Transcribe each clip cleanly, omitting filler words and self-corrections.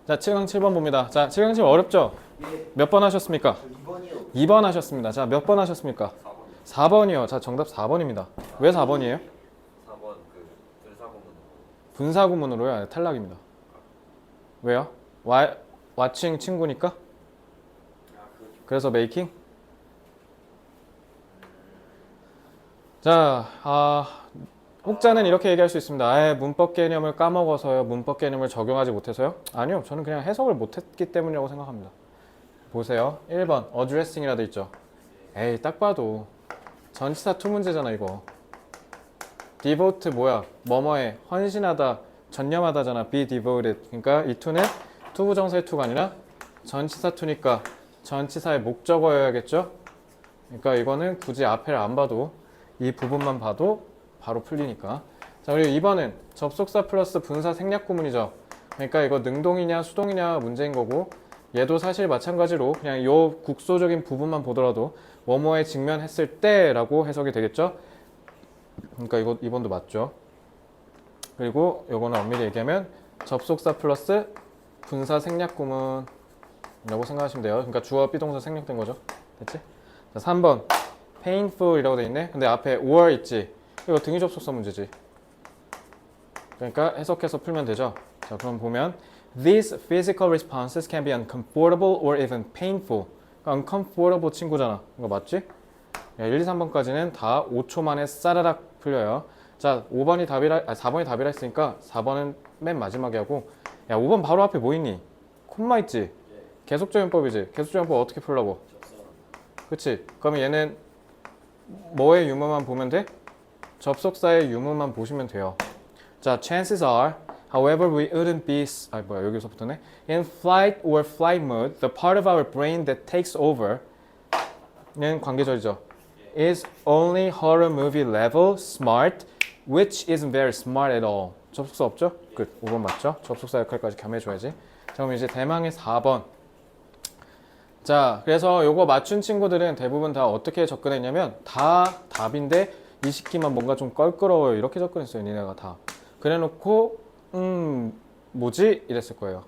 자, 7강 7번 봅니다. 자, 7강 7번 어렵죠? 몇 번 하셨습니까? 2번이요. 2번 하셨습니다. 자, 몇 번 하셨습니까? 4번이요. 자, 정답 4번입니다. 왜 4번이에요? 4번 그 분사구문. 분사구문으로요. 탈락입니다. 왜요? watching 친구니까? 그래서 making? 자, 혹자는 이렇게 얘기할 수 있습니다. 문법 개념을 까먹어서요. 문법 개념을 적용하지 못해서요? 아니요. 저는 그냥 해석을 못했기 때문이라고 생각합니다. 보세요. 1번 addressing이라 돼 있죠. 에이, 딱 봐도 전치사 투 문제잖아 이거. devote 뭐야? 뭐뭐에 헌신하다, 전념하다잖아. be devoted. 그러니까 이 투는 투부정사의 투가 아니라 전치사 투니까 전치사의 목적어여야겠죠? 그러니까 이거는 굳이 앞에를 안 봐도 이 부분만 봐도 바로 풀리니까. 자, 그리고 2번은 접속사 플러스 분사 생략 구문이죠. 그러니까 이거 능동이냐 수동이냐 문제인 거고, 얘도 사실 마찬가지로 그냥 요 국소적인 부분만 보더라도 뭐뭐에 직면했을 때라고 해석이 되겠죠. 그러니까 이거 2번도 맞죠. 그리고 요거는 엄밀히 얘기하면 접속사 플러스 분사 생략 구문이라고 생각하시면 돼요. 그러니까 주어 비동사 생략된 거죠. 됐지? 자, 3번 painful이라고 돼 있네. 근데 앞에 or 있지. 이거 등위 접속사 문제지. 그러니까 해석해서 풀면 되죠. 자, 그럼 보면 These physical responses can be uncomfortable or even painful. 그러니까 uncomfortable 친구잖아. 이거 맞지? 1, 2, 3번까지는 다 5초 만에 싸라락 풀려요. 자, 4번이 답이라 했으니까 4번은 맨 마지막에 하고, 야, 5번 바로 앞에 뭐 있니? 콤마 있지? 계속조연법이지? 계속조연법 어떻게 풀라고? 그치? 그러면 얘는 뭐의 유무만 보면 돼? 접속사의 유무만 보시면 돼요. 자, chances are, however, we wouldn't be, 여기서부터네. In flight or flight mode, the part of our brain that takes over 는 관계절이죠. is only horror movie level smart, which isn't very smart at all. 접속사 없죠? 끝. 5번 맞죠? 접속사 역할까지 겸해줘야지. 자, 그럼 이제 대망의 4번. 자, 그래서 요거 맞춘 친구들은 대부분 다 어떻게 접근했냐면 다 답인데 이 시기만 뭔가 좀 껄끄러워요. 이렇게 접근했어요. 니네가 다. 그래놓고 뭐지? 이랬을 거예요.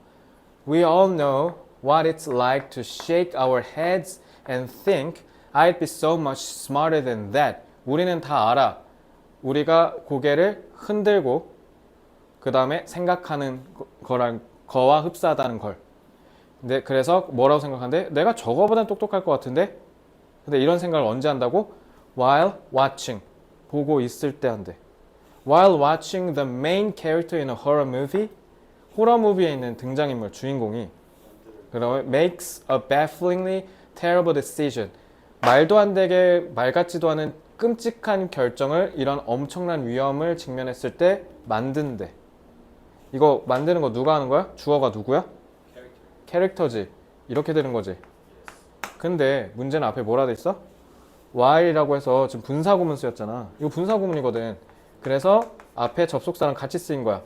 We all know what it's like to shake our heads and think I'd be so much smarter than that. 우리는 다 알아. 우리가 고개를 흔들고 그 다음에 생각하는 거와 흡사하다는 걸. 근데 그래서 뭐라고 생각하는데 내가 저거보단 똑똑할 것 같은데? 근데 이런 생각을 언제 한다고? While watching. 보고 있을 때 한대. While watching the main character in a horror movie. 호러 무비에 있는 등장인물, 주인공이 그러면 makes a bafflingly terrible decision. 말도 안 되게 말 같지도 않은 끔찍한 결정을 이런 엄청난 위험을 직면했을 때 만든대. 이거 만드는 거 누가 하는 거야? 주어가 누구야? 캐릭터지. 이렇게 되는 거지. 근데 문제는 앞에 뭐라 돼 있어? while이라고 해서 지금 분사구문 쓰였잖아. 이거 분사구문이거든. 그래서 앞에 접속사랑 같이 쓰인 거야.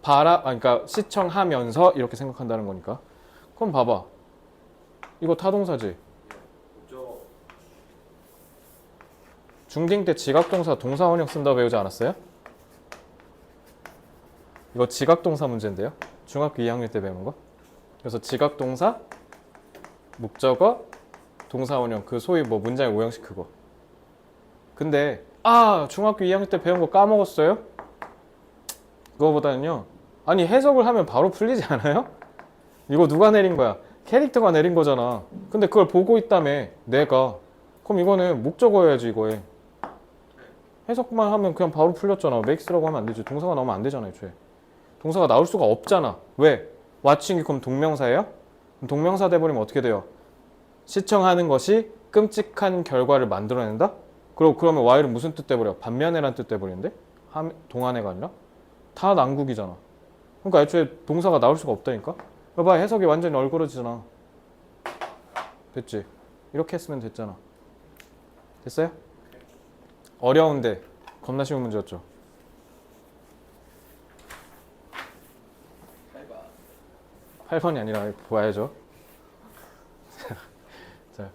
그러니까 시청하면서 이렇게 생각한다는 거니까. 그럼 봐봐. 이거 타동사지. 중딩 때 지각동사 동사원형 쓴다고 배우지 않았어요? 이거 지각동사 문제인데요. 중학교 2학년 때 배우는 거. 그래서 지각동사, 목적어, 동사원형, 그 소위 뭐 문장의 오형식 그거. 근데 중학교 2학년 때 배운 거 까먹었어요? 그거보다는요. 아니 해석을 하면 바로 풀리지 않아요? 이거 누가 내린 거야? 캐릭터가 내린 거잖아. 근데 그걸 보고 있다며 내가. 그럼 이거는 목적어여야지 이거에. 해석만 하면 그냥 바로 풀렸잖아. make스라고 하면 안 되지. 동사가 나오면 안 되잖아 애초에. 동사가 나올 수가 없잖아. 왜? watching이 그럼 동명사예요? 그럼 동명사 돼버리면 어떻게 돼요? 시청하는 것이 끔찍한 결과를 만들어낸다? 그러면 while은 무슨 뜻 돼버려? 반면에란 뜻 돼버리는데? 동안해가 아니라? 다 난국이잖아. 그러니까 애초에 동사가 나올 수가 없다니까? 봐봐, 해석이 완전히 얼그러지잖아. 됐지? 이렇게 했으면 됐잖아. 됐어요? 어려운데 겁나 쉬운 문제였죠. 8번이 아니라 보아야죠. 자,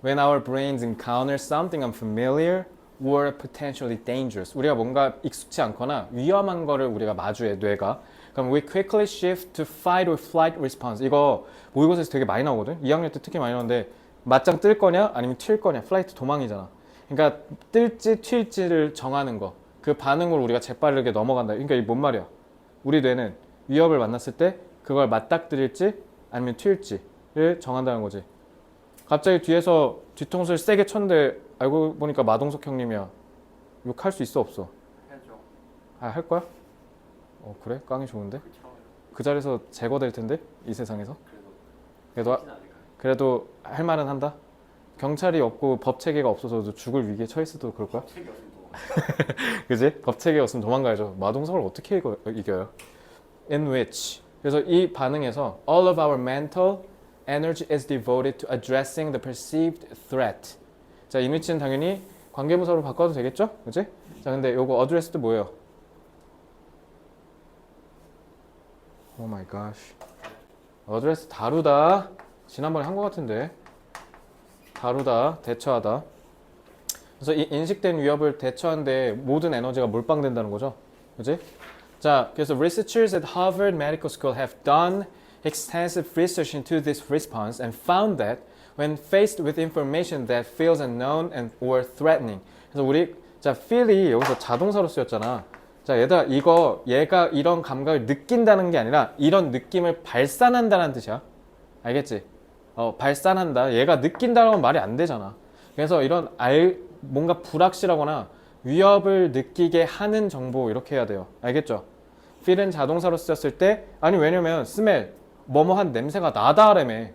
When our brains encounter something unfamiliar or potentially dangerous. 우리가 뭔가 익숙치 않거나 위험한 거를 우리가 마주해, 뇌가. 그럼 we quickly shift to fight or flight response. 이거 모의고사에서 되게 많이 나오거든. 2학년 때 특히 많이 나오는데 맞짱 뜰 거냐 아니면 튈 거냐. 플라이트 도망이잖아. 그러니까 뜰지 튈지를 정하는 거. 그 반응으로 우리가 재빠르게 넘어간다. 그러니까 이게 뭔 말이야? 우리 뇌는 위협을 만났을 때 그걸 맞닥뜨릴지 아니면 튈지를 정한다는 거지. 갑자기 뒤에서 뒤통수를 세게 쳤는데 알고 보니까 마동석 형님이야. 욕할 수 있어 없어? 해야죠. 아, 할 거야? 그래? 깡이 좋은데? 그쵸. 그 자리에서 제거될 텐데? 이 세상에서? 그래도 그래도, 쉽진 않을까요? 그래도 할 말은 한다? 경찰이 없고 법 체계가 없어서도 죽을 위기에 처했어도 그럴 거야? 책이 없으면 또 그지? 법 체계가 없으면 도망가야죠. 마동석을 어떻게 이겨요? In which. 그래서 이 반응에서 all of our mental energy is devoted to addressing the perceived threat. 자, in which는 당연히 관계부사로 바꿔도 되겠죠? 그지? 자, 근데 요거 address도 뭐예요? Oh my gosh. address 다루다. 지난번에 한 것 같은데. 다루다, 대처하다. 그래서 이 인식된 위협을 대처하는데 모든 에너지가 몰빵된다는 거죠. 그지? 자, 그래서 researchers at Harvard Medical School have done extensive research into this response and found that when faced with information that feels unknown and or threatening. 그래서 우리 자, feel이 여기서 자동사로 쓰였잖아. 자, 얘가 이런 감각을 느낀다는 게 아니라 이런 느낌을 발산한다는 뜻이야. 알겠지? 발산한다. 얘가 느낀다라는 말이 안 되잖아. 그래서 이런 뭔가 불확실하거나 위협을 느끼게 하는 정보 이렇게 해야 돼요. 알겠죠? feel은 자동사로 쓰였을 때 아니 왜냐면 smell 뭐뭐한 냄새가 나다라며.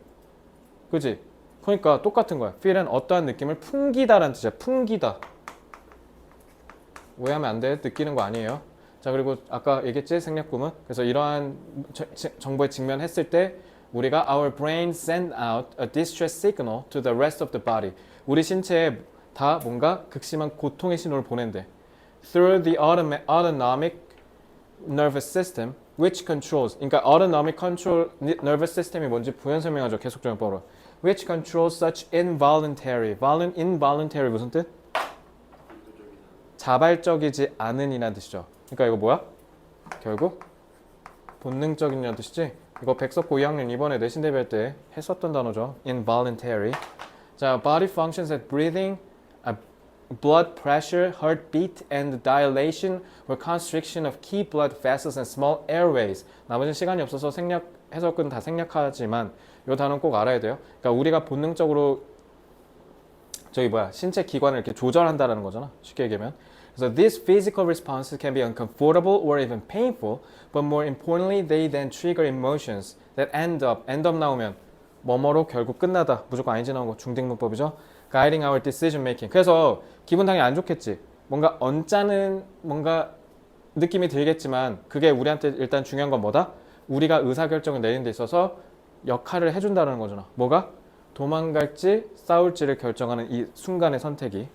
그지? 그러니까 똑같은 거야. feel은 어떠한 느낌을 풍기다라는 뜻이야. 풍기다. 오해하면 안 돼. 느끼는 거 아니에요. 자, 그리고 아까 얘기했지? 생략구문. 그래서 이러한 정보에 직면했을 때 우리가 our brain send out a distress signal to the rest of the body. 우리 신체에 다 뭔가 극심한 고통의 신호를 보낸대. Through the autonomic nervous system, which controls. 그러니까 autonomic control nervous system이 뭔지 부연 설명하죠. 계속적용법으로. Which controls such involuntary. involuntary 무슨 뜻? 자발적이지 않은이라는 뜻이죠. 그러니까 이거 뭐야? 결국 본능적인이라는 뜻이지. 이거 백석고 2학년 이번에 내신 대비할 때 했었던 단어죠. involuntary. 자, body functions at breathing, blood pressure, heartbeat, and dilation or constriction of key blood vessels and small airways. 나머지는 시간이 없어서 해석은 다 생략하지만 이 단어는 꼭 알아야 돼요. 그러니까 우리가 본능적으로 신체 기관을 이렇게 조절한다라는 거잖아. 쉽게 얘기하면. 그래서 these physical responses can be uncomfortable or even painful, but more importantly, they then trigger emotions that end up 나오면 뭐뭐로 결국 끝나다. 무조건 아니지 나온 거 중딩문법이죠. Guiding our decision making. 그래서 기분 당연히 안 좋겠지. 뭔가 언짢은 뭔가 느낌이 들겠지만 그게 우리한테 일단 중요한 건 뭐다? 우리가 의사결정을 내리는 데 있어서 역할을 해준다는 거잖아. 뭐가? 도망갈지 싸울지를 결정하는 이 순간의 선택이.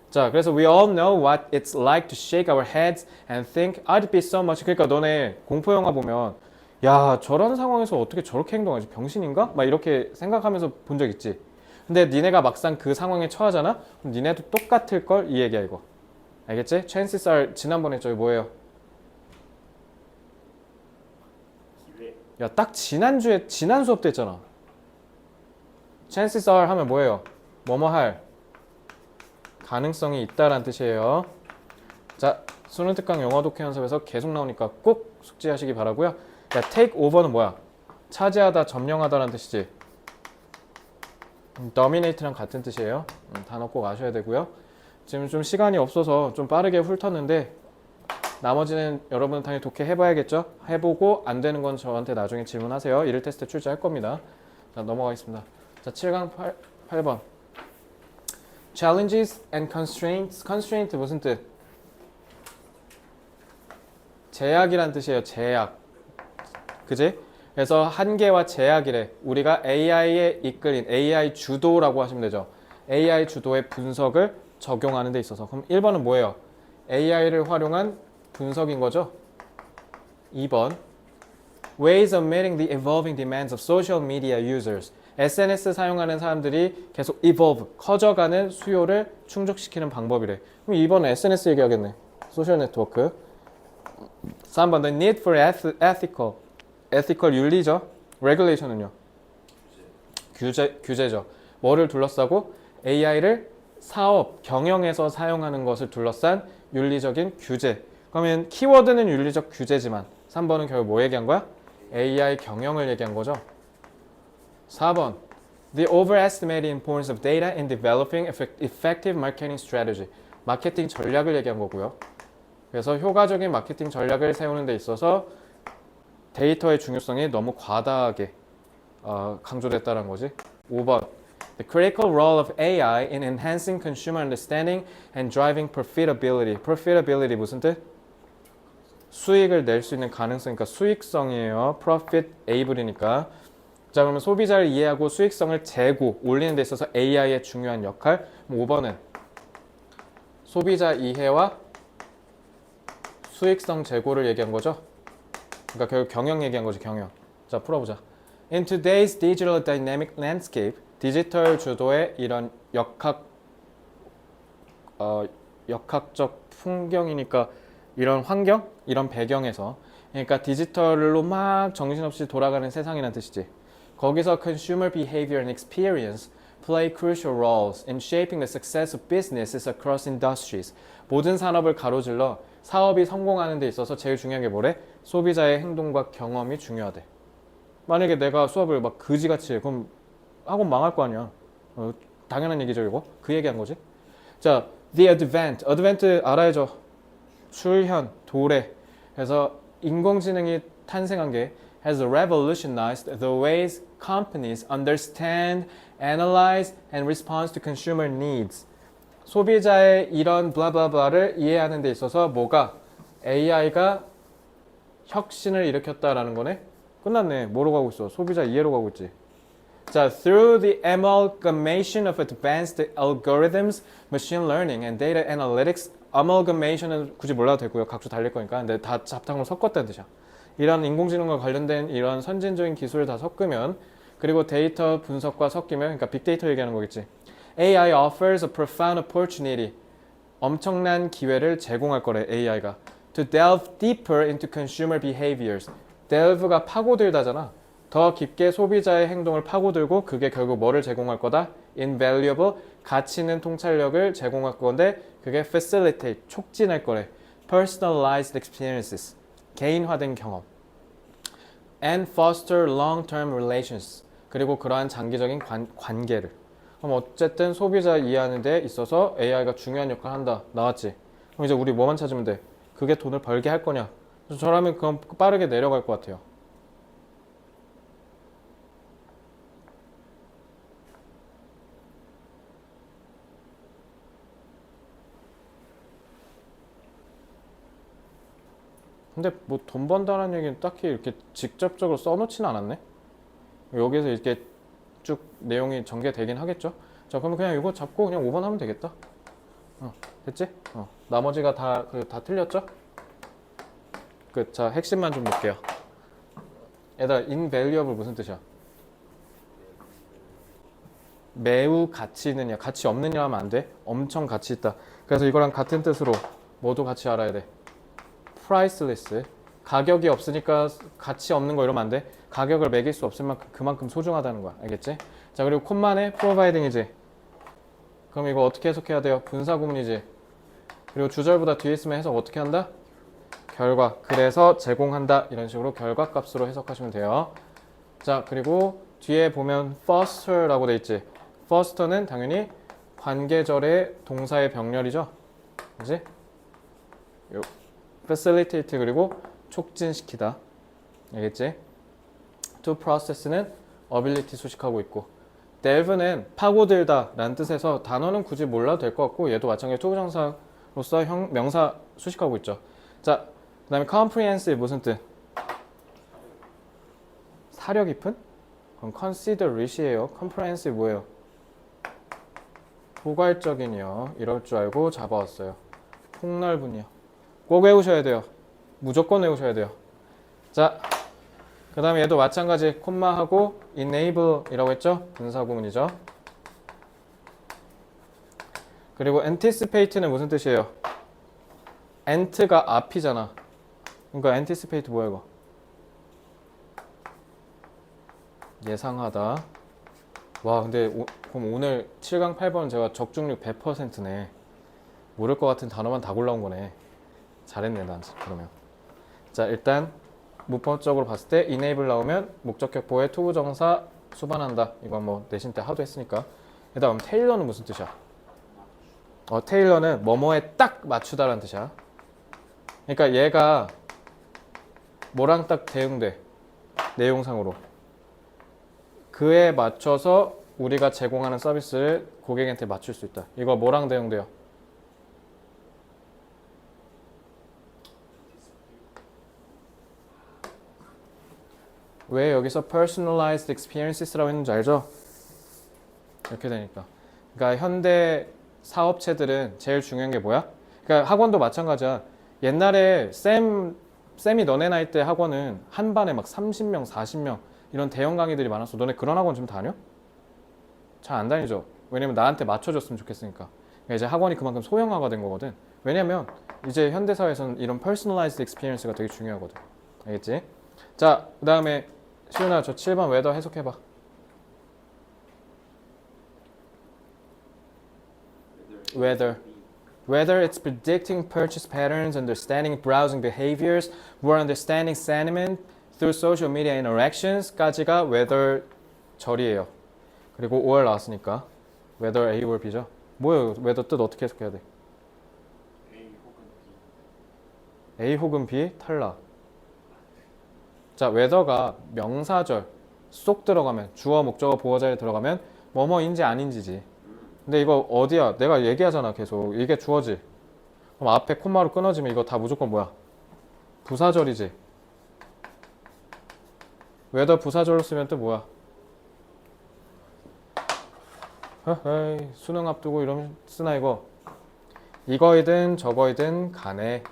자, 그래서 we all know what it's like to shake our heads and think I'd be so much. 그러니까 너네 공포영화 보면 야, 저런 상황에서 어떻게 저렇게 행동하지? 병신인가? 막 이렇게 생각하면서 본 적 있지. 근데 니네가 막상 그 상황에 처하잖아? 그럼 니네도 똑같을 걸 이 얘기야 이거. 알겠지? chances are 지난번에 저기 뭐예요? 기회. 야, 딱 지난주에 지난 수업 때 했잖아. chances are 하면 뭐예요? 뭐뭐 할 가능성이 있다라는 뜻이에요. 자, 수능 특강 영어 독해 연습에서 계속 나오니까 꼭 숙지하시기 바라고요. 야, take over는 뭐야? 차지하다, 점령하다라는 뜻이지. dominate랑 같은 뜻이에요. 단어 꼭 아셔야 되고요. 지금 좀 시간이 없어서 좀 빠르게 훑었는데 나머지는 여러분 당연히 독해 해봐야겠죠? 해보고 안 되는 건 저한테 나중에 질문하세요. 1일 테스트 출제할 겁니다. 자, 넘어가겠습니다. 자, 7강 8번. Challenges and constraints. constraint 무슨 뜻? 제약이란 뜻이에요. 제약. 그지? 그래서 한계와 제약이래. 우리가 AI에 이끌린 AI 주도라고 하시면 되죠. AI 주도의 분석을 적용하는 데 있어서. 그럼 1번은 뭐예요? AI를 활용한 분석인 거죠. 2번. Ways of meeting the evolving demands of social media users. SNS 사용하는 사람들이 계속 evolve, 커져가는 수요를 충족시키는 방법이래. 그럼 2번은 SNS 얘기하겠네. 소셜 네트워크. 3번 the need for ethical 윤리죠. regulation은요. 규제죠. 뭐를 둘러싸고 AI를 사업, 경영에서 사용하는 것을 둘러싼 윤리적인 규제. 그러면 키워드는 윤리적 규제지만 3번은 결국 뭐 얘기한 거야? AI 경영을 얘기한 거죠. 4번 The overestimated importance of data in developing effective marketing strategy. 마케팅 전략을 얘기한 거고요. 그래서 효과적인 마케팅 전략을 세우는 데 있어서 데이터의 중요성이 너무 과다하게 강조됐다는 거지. 5번 The critical role of AI in enhancing consumer understanding and driving profitability. profitability 무슨 뜻? 수익을 낼 수 있는 가능성이니까 수익성이에요. profit able이니까. 자, 그러면 소비자를 이해하고 수익성을 재고 올리는 데 있어서 AI의 중요한 역할. 5번은 소비자 이해와 수익성 재고를 얘기한 거죠. 그러니까 결국 경영 얘기한 거지, 경영. 자, 풀어보자. In today's digital dynamic landscape, 디지털 주도의 이런 역학적 풍경이니까 이런 환경, 이런 배경에서, 그러니까 디지털로 막 정신없이 돌아가는 세상이라는 뜻이지. 거기서 consumer behavior and experience play crucial roles in shaping the success of businesses across industries. 모든 산업을 가로질러 사업이 성공하는 데 있어서 제일 중요한 게 뭐래? 소비자의 행동과 경험이 중요하대. 만약에 내가 수업을 막 그지같이 해, 그럼 학원 망할 거 아니야. 당연한 얘기죠, 이거. 그 얘기한 거지. 자, the advent 알아야죠. 출현, 도래. 그래서 인공지능이 탄생한 게 has revolutionized the ways companies understand, analyze, and respond to consumer needs. 소비자의 이런 블라블라블라를 이해하는 데 있어서 뭐가? AI가 혁신을 일으켰다라는 거네? 끝났네. 뭐로 가고 있어? 소비자 이해로 가고 있지. 자, through the amalgamation of advanced algorithms, machine learning, and data analytics. amalgamation은 굳이 몰라도 되고요. 각주 달릴 거니까. 근데 다 잡탕으로 섞었다는 뜻이야. 이런 인공지능과 관련된 이런 선진적인 기술을 다 섞으면, 그리고 데이터 분석과 섞이면, 그러니까 빅데이터 얘기하는 거겠지. AI offers a profound opportunity. 엄청난 기회를 제공할 거래, AI가. To delve deeper into consumer behaviors. delve가 파고들다잖아. 더 깊게 소비자의 행동을 파고들고 그게 결국 뭐를 제공할 거다? invaluable, 가치 있는 통찰력을 제공할 건데 그게 facilitate, 촉진할 거래. personalized experiences, 개인화된 경험. and foster long-term relations, 그리고 그러한 장기적인 관계를. 그럼 어쨌든 소비자 이해하는 데 있어서 AI가 중요한 역할을 한다. 나왔지? 그럼 이제 우리 뭐만 찾으면 돼? 그게 돈을 벌게 할 거냐? 저라면 그건 빠르게 내려갈 것 같아요. 근데 뭐 돈 번다는 얘기는 딱히 이렇게 직접적으로 써놓지는 않았네. 여기서 이렇게 쭉 내용이 전개되긴 하겠죠. 자, 그러면 그냥 이거 잡고 그냥 5번 하면 되겠다. 됐지? 나머지가 다 틀렸죠? 자, 핵심만 좀 볼게요. 얘들아, invaluable 무슨 뜻이야? 매우 가치 있느냐, 가치 없느냐 하면 안 돼. 엄청 가치 있다. 그래서 이거랑 같은 뜻으로 모두 같이 알아야 돼. priceless, 가격이 없으니까 가치 없는 거 이러면 안 돼. 가격을 매길 수 없을 만큼 그만큼 소중하다는 거야. 알겠지? 자, 그리고 콤마네 providing이지. 그럼 이거 어떻게 해석해야 돼요? 분사구문이지. 그리고 주절보다 뒤에 있으면 해석 어떻게 한다? 결과. 그래서 제공한다. 이런 식으로 결과값으로 해석하시면 돼요. 자, 그리고 뒤에 보면 foster라고 돼 있지. foster는 당연히 관계절의 동사의 병렬이죠. 그지? facilitate 그리고 촉진시키다. 알겠지? to process는 ability 수식하고 있고, delve는 파고들다 라는 뜻에서 단어는 굳이 몰라도 될 것 같고, 얘도 마찬가지로 투부정사로서 명사 수식하고 있죠. 자, 그 다음에 comprehensive 무슨 뜻? 사려 깊은? 그럼 consider rich이에요. comprehensive 뭐예요? 포괄적인이요. 이럴 줄 알고 잡아왔어요. 폭넓은이요. 꼭 외우셔야 돼요. 무조건 외우셔야 돼요. 자, 그 다음에 얘도 마찬가지 콤마하고 enable이라고 했죠? 분사구문이죠. 그리고 anticipate는 무슨 뜻이에요? ant가 앞이잖아. 그러니까 anticipate 뭐야 이거? 예상하다. 와 근데 그럼 오늘 7강 8번 제가 적중률 100%네. 모를 것 같은 단어만 다 골라온 거네. 잘했네 난 그러면. 자 일단 문법적으로 봤을 때 enable 나오면 목적격보에 투부정사 수반한다. 이거 뭐 내신 때 하도 했으니까. 그 다음 테일러는 무슨 뜻이야? 테일러는 뭐뭐에 딱 맞추다라는 뜻이야. 그러니까 얘가 뭐랑 딱 대응돼. 내용상으로. 그에 맞춰서 우리가 제공하는 서비스를 고객한테 맞출 수 있다. 이거 뭐랑 대응돼요? 왜 여기서 personalized experiences라고 했는지 알죠? 이렇게 되니까. 그러니까 현대 사업체들은 제일 중요한 게 뭐야? 그러니까 학원도 마찬가지야. 옛날에 쌤이 너네 나이 때 학원은 한 반에 막 30명, 40명 이런 대형 강의들이 많았어. 너네 그런 학원 좀 다녀? 잘 안 다니죠. 왜냐면 나한테 맞춰줬으면 좋겠으니까. 그러니까 이제 학원이 그만큼 소형화가 된 거거든. 왜냐면 이제 현대 사회에서는 이런 personalized experience가 되게 중요하거든. 알겠지? 자, 그 다음에 시훈아 저 7번 웨더 해석해봐. Whether it's predicting purchase patterns, understanding browsing behaviors, or understanding sentiment through social media interactions까지가 whether 절이에요. 그리고 or 나왔으니까 whether A or B죠. 뭐예요? whether 뜻 어떻게 해석해야 돼? A 혹은 B 탈락. 자, whether가 명사절 쏙 들어가면 주어, 목적어, 보어자리에 들어가면 뭐뭐인지 아닌지지. 근데 이거 어디야? 내가 얘기하잖아 계속. 이게 주어지. 그럼 앞에 콤마로 끊어지면 이거 다 무조건 뭐야? 부사절이지. whether 부사절로 쓰면 또 뭐야? 에이, 수능 앞두고 이러면 쓰나 이거? 이거이든 저거이든 간에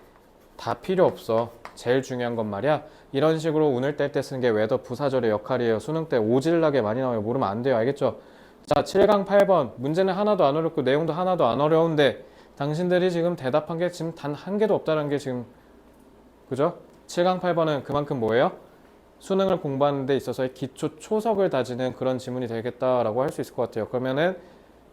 다 필요 없어. 제일 중요한 건 말이야. 이런 식으로 운을 뗄 때 쓰는 게 whether 부사절의 역할이에요. 수능 때 오질나게 많이 나와요. 모르면 안 돼요. 알겠죠? 자, 7강 8번. 문제는 하나도 안 어렵고 내용도 하나도 안 어려운데 당신들이 지금 대답한 게 지금 단 한 개도 없다는 게 지금 그죠? 7강 8번은 그만큼 뭐예요? 수능을 공부하는 데 있어서의 기초 초석을 다지는 그런 지문이 되겠다라고 할 수 있을 것 같아요. 그러면은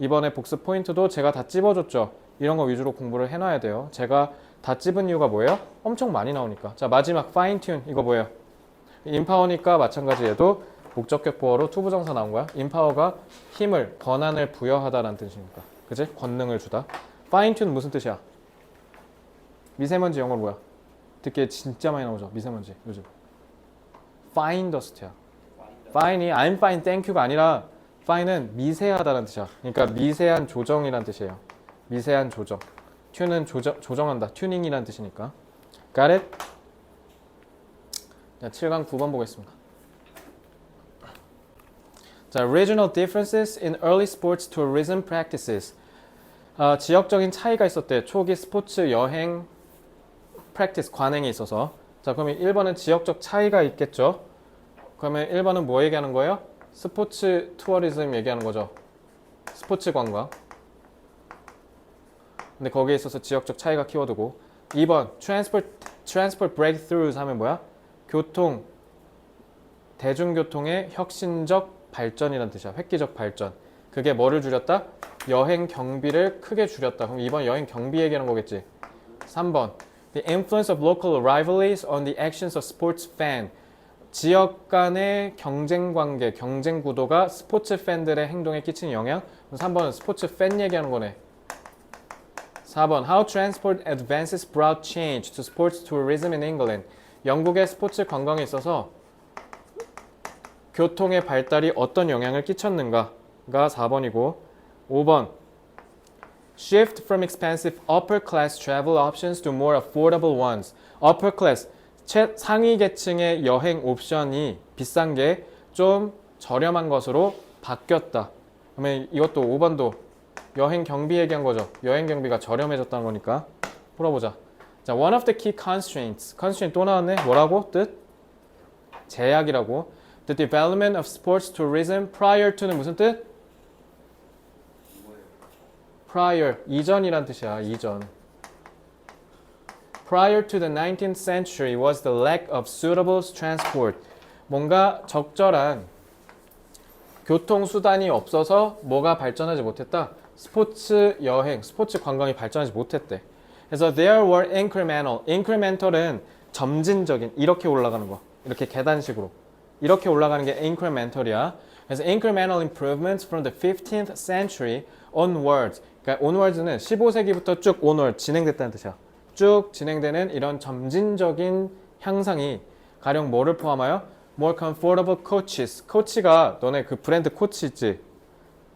이번에 복습 포인트도 제가 다 찝어줬죠. 이런 거 위주로 공부를 해놔야 돼요. 제가 다 찝은 이유가 뭐예요? 엄청 많이 나오니까. 자, 마지막 fine tune 이거 뭐예요? 인파워니까 마찬가지 얘도 목적격 보어로 투부정사 나온 거야. 인파워가 힘을, 권한을 부여하다라는 뜻이니까. 그치? 권능을 주다. fine tune 무슨 뜻이야? 미세먼지 영어로 뭐야? 듣기에 진짜 많이 나오죠. 미세먼지 요즘. fine dust야. fine이 I'm fine, thank you가 아니라 fine은 미세하다라는 뜻이야. 그러니까 미세한 조정이라는 뜻이에요. 미세한 조정. tune은 조정한다. 튜닝이라는 뜻이니까. Got it? 자, 7강 9번 보겠습니다. 자, regional differences in early sports tourism practices. 지역적인 차이가 있었대. 초기 스포츠 여행 practice 관행에 있어서. 자, 그러면 1번은 지역적 차이가 있겠죠. 그러면 1번은 뭐 얘기하는 거예요? 스포츠 투어리즘 얘기하는 거죠. 스포츠 관광. 근데 거기에 있어서 지역적 차이가 키워드고. 2번 transport breakthroughs 하면 뭐야? 교통, 대중교통의 혁신적 발전이라는 뜻이야. 획기적 발전. 그게 뭐를 줄였다? 여행 경비를 크게 줄였다. 그럼 2번 여행 경비 얘기하는 거겠지. 3번 The influence of local rivalries on the actions of sports fan. 지역 간의 경쟁 관계, 경쟁 구도가 스포츠 팬들의 행동에 끼치는 영향. 3번은 스포츠 팬 얘기하는 거네. 4번 How transport advances brought change to sports tourism in England. 영국의 스포츠 관광에 있어서 교통의 발달이 어떤 영향을 끼쳤는가가 4번이고 5번 Shift from expensive upper class travel options to more affordable ones. upper class, 상위 계층의 여행 옵션이 비싼 게 좀 저렴한 것으로 바뀌었다. 그러면 이것도 5번도 여행 경비 얘기한 거죠. 여행 경비가 저렴해졌다는 거니까 풀어보자. 자, one of the key constraints. constraint 또 나왔네. 뭐라고? 뜻? 제약이라고. The development of sports tourism prior to는 무슨 뜻? prior, 이전이란 뜻이야. 이전. prior to the 19th century was the lack of suitable transport. 뭔가 적절한 교통수단이 없어서 뭐가 발전하지 못했다? 스포츠 여행, 스포츠 관광이 발전하지 못했대. 그래서 there were incremental. incremental은 점진적인, 이렇게 올라가는 거. 이렇게 계단식으로. 이렇게 올라가는 게 incremental이야. 그래서 incremental improvements from the 15th century onwards. 그러니까 onwards는 15세기부터 쭉 onward 진행됐다는 뜻이야. 쭉 진행되는 이런 점진적인 향상이 가령 뭐를 포함하여? more comfortable coaches. 코치가 너네 그 브랜드 코치 있지?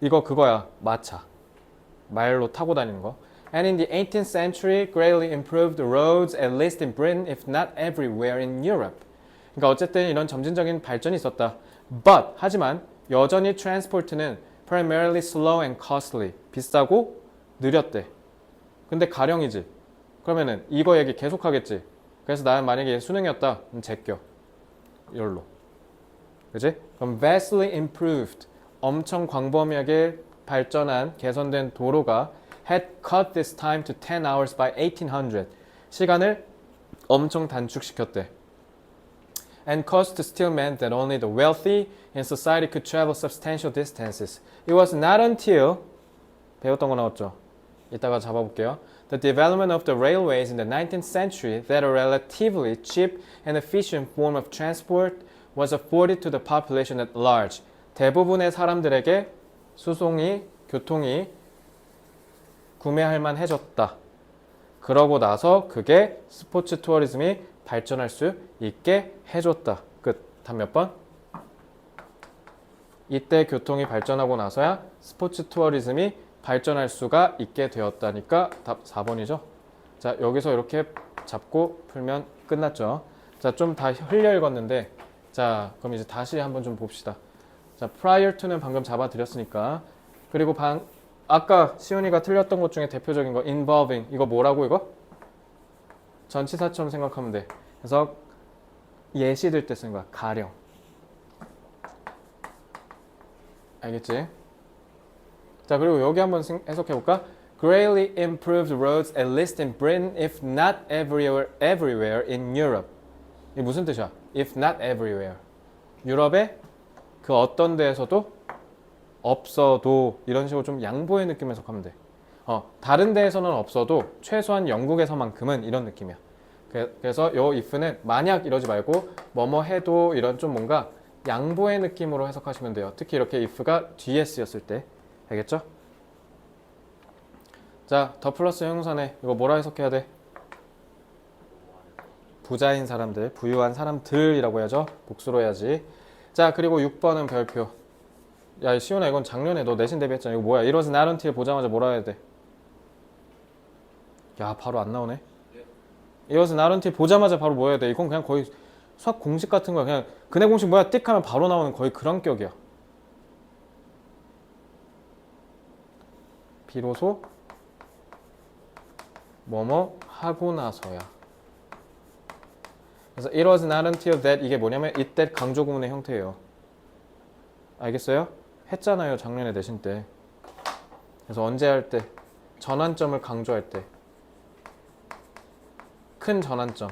이거 그거야. 마차. 말로 타고 다니는 거. And in the 18th century, greatly improved roads, at least in Britain, if not everywhere in Europe. 그러니까 어쨌든 이런 점진적인 발전이 있었다. But 하지만 여전히 transport는 primarily slow and costly. 비싸고 느렸대. 근데 가령이지. 그러면은 이거 얘기 계속하겠지. 그래서 나는 만약에 수능이었다. 그럼 제껴. 이걸로. 그지? 그럼 vastly improved. 엄청 광범위하게 발전한 개선된 도로가 had cut this time to 10 hours by 1800. 시간을 엄청 단축시켰대. And cost still meant that only the wealthy in society could travel substantial distances. It was not until 배웠던 거 나왔죠? 이따가 잡아볼게요. The development of the railways in the 19th century that a relatively cheap and efficient form of transport was afforded to the population at large. 대부분의 사람들에게 수송이, 교통이 구매할 만해졌다. 그러고 나서 그게 스포츠 투어리즘이 발전할 수 있게 해줬다. 끝. 답 몇 번? 이때 교통이 발전하고 나서야 스포츠 투어리즘이 발전할 수가 있게 되었다니까 답 4번이죠. 자, 여기서 이렇게 잡고 풀면 끝났죠. 자, 좀 다 흘려 읽었는데 자, 그럼 이제 다시 한번 좀 봅시다. 자, prior to는 방금 잡아드렸으니까. 그리고 아까 시훈이가 틀렸던 것 중에 대표적인 거 involving. 이거 뭐라고 이거? 전치사처럼 생각하면 돼. 그래서 예시들 때 쓰는 거야. 가령. 알겠지? 자, 그리고 여기 한번 해석해볼까? Greatly improved roads at least in Britain, if not everywhere in Europe. 이게 무슨 뜻이야? If not everywhere. 유럽의 그 어떤 데에서도 없어도 이런 식으로 좀 양보의 느낌 해석하면 돼. 다른 데에서는 없어도 최소한 영국에서만큼은 이런 느낌이야. 그래서 요 if는 만약 이러지 말고 뭐뭐 해도 이런 좀 뭔가 양보의 느낌으로 해석하시면 돼요. 특히 이렇게 if가 뒤에 쓰였을 때. 알겠죠? 자, 더 플러스 형용사네. 이거 뭐라 해석해야 돼? 부자인 사람들, 부유한 사람들이라고 해야죠. 복수로 해야지. 자, 그리고 6번은 별표. 야, 시온아, 이건 작년에 너 내신 대비했잖아. 이거 뭐야? It was not until 보자마자 뭐라 해야 돼? 야, 바로 안 나오네. It was not until 보자마자 바로 뭐 해야 돼? 이건 그냥 거의 수학 공식 같은 거야. 그냥 근해 공식 뭐야? 띡 하면 바로 나오는 거의 그런 격이야. 비로소 뭐뭐 하고 나서야. 그래서 it was not until that 이게 뭐냐면 it that 강조 구문의 형태예요. 알겠어요? 했잖아요. 작년에 내신 때. 그래서 언제 할 때? 전환점을 강조할 때. 큰 전환점.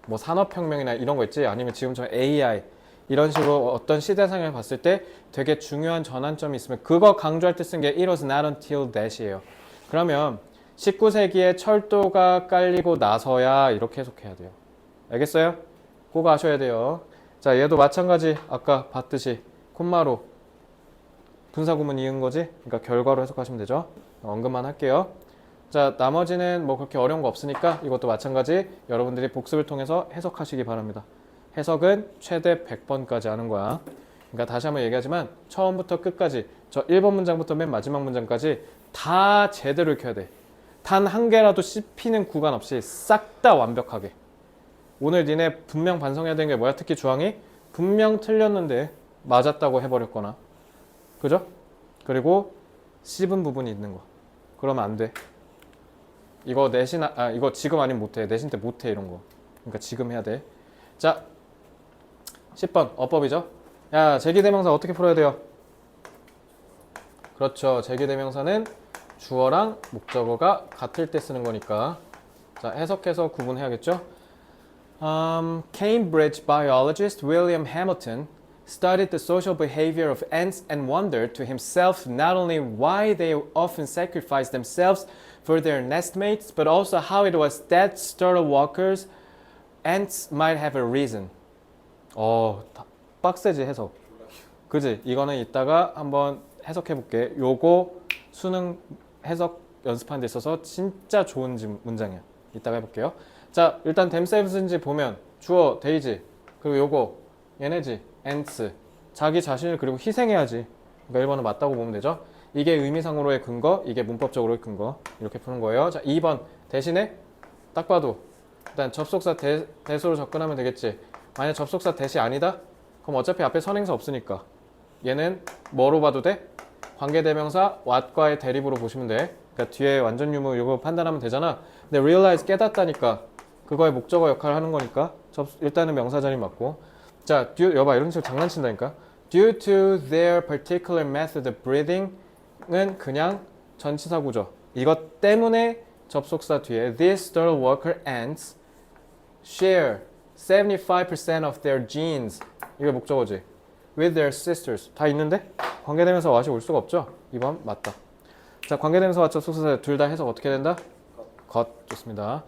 뭐 산업혁명이나 이런 거 있지? 아니면 지금처럼 AI 이런 식으로 어떤 시대상을 봤을 때 되게 중요한 전환점이 있으면 그거 강조할 때 쓴 게 it was not until that이에요. 그러면 19세기에 철도가 깔리고 나서야 이렇게 해석해야 돼요. 알겠어요? 꼭 아셔야 돼요. 자, 얘도 마찬가지 아까 봤듯이 콤마로 분사구문 이은 거지? 그러니까 결과로 해석하시면 되죠. 언급만 할게요. 자, 나머지는 뭐 그렇게 어려운 거 없으니까 이것도 마찬가지 여러분들이 복습을 통해서 해석하시기 바랍니다. 해석은 최대 100번까지 하는 거야. 그러니까 다시 한번 얘기하지만 처음부터 끝까지 저 1번 문장부터 맨 마지막 문장까지 다 제대로 읽혀야 돼. 단 한 개라도 씹히는 구간 없이 싹 다 완벽하게. 오늘 니네 분명 반성해야 되는 게 뭐야? 특히 주황이 분명 틀렸는데 맞았다고 해버렸거나, 그죠? 그리고 씹은 부분이 있는 거. 그러면 안 돼. 이거 내신 이거 지금 아니면 못해. 내신 때 못해 이런 거. 그러니까 지금 해야 돼. 자, 10번 어법이죠. 야, 제기대명사 어떻게 풀어야 돼요? 그렇죠. 제기대명사는 주어랑 목적어가 같을 때 쓰는 거니까 자, 해석해서 구분해야겠죠? Cambridge biologist William Hamilton studied the social behavior of ants and wondered to himself not only why they often sacrifice themselves for their nestmates, but also how it was that startle walkers ants might have a reason. 빡세지 해석. 그지? 이거는 이따가 한번 해석해 볼게. 요거 수능 해석 연습하는 데 있어서 진짜 좋은 문장이야. 이따가 해볼게요. 자, 일단 themselves인지 보면 주어 데이지, 그리고 요거 얘네지, ants. 자기 자신을 그리고 희생해야지. 그러니까 1번은 맞다고 보면 되죠. 이게 의미상으로의 근거, 이게 문법적으로의 근거. 이렇게 푸는 거예요. 자, 2번 대신에 딱 봐도 일단 접속사 대수로 접근하면 되겠지. 만약 접속사 대시 아니다? 그럼 어차피 앞에 선행사 없으니까 얘는 뭐로 봐도 돼? 관계대명사 what과의 대립으로 보시면 돼. 그러니까 뒤에 완전 유무 이거 판단하면 되잖아. 근데 realize 깨닫다니까 그거의 목적어 역할을 하는 거니까 일단은 명사 자리 맞고. 자, 여봐 이런 식으로 장난친다니까. Due to their particular method of breathing은 그냥 전치사 구조. 이것 때문에 접속사 뒤에 these startle walker ants share 75% of their genes. 이게 목적어지. With their sisters. 다 있는데 관계대명사 what이 올 수가 없죠. 2번 맞다. 자, 관계대명사 what 접속사 둘 다 해석 어떻게 된다? got. 좋습니다.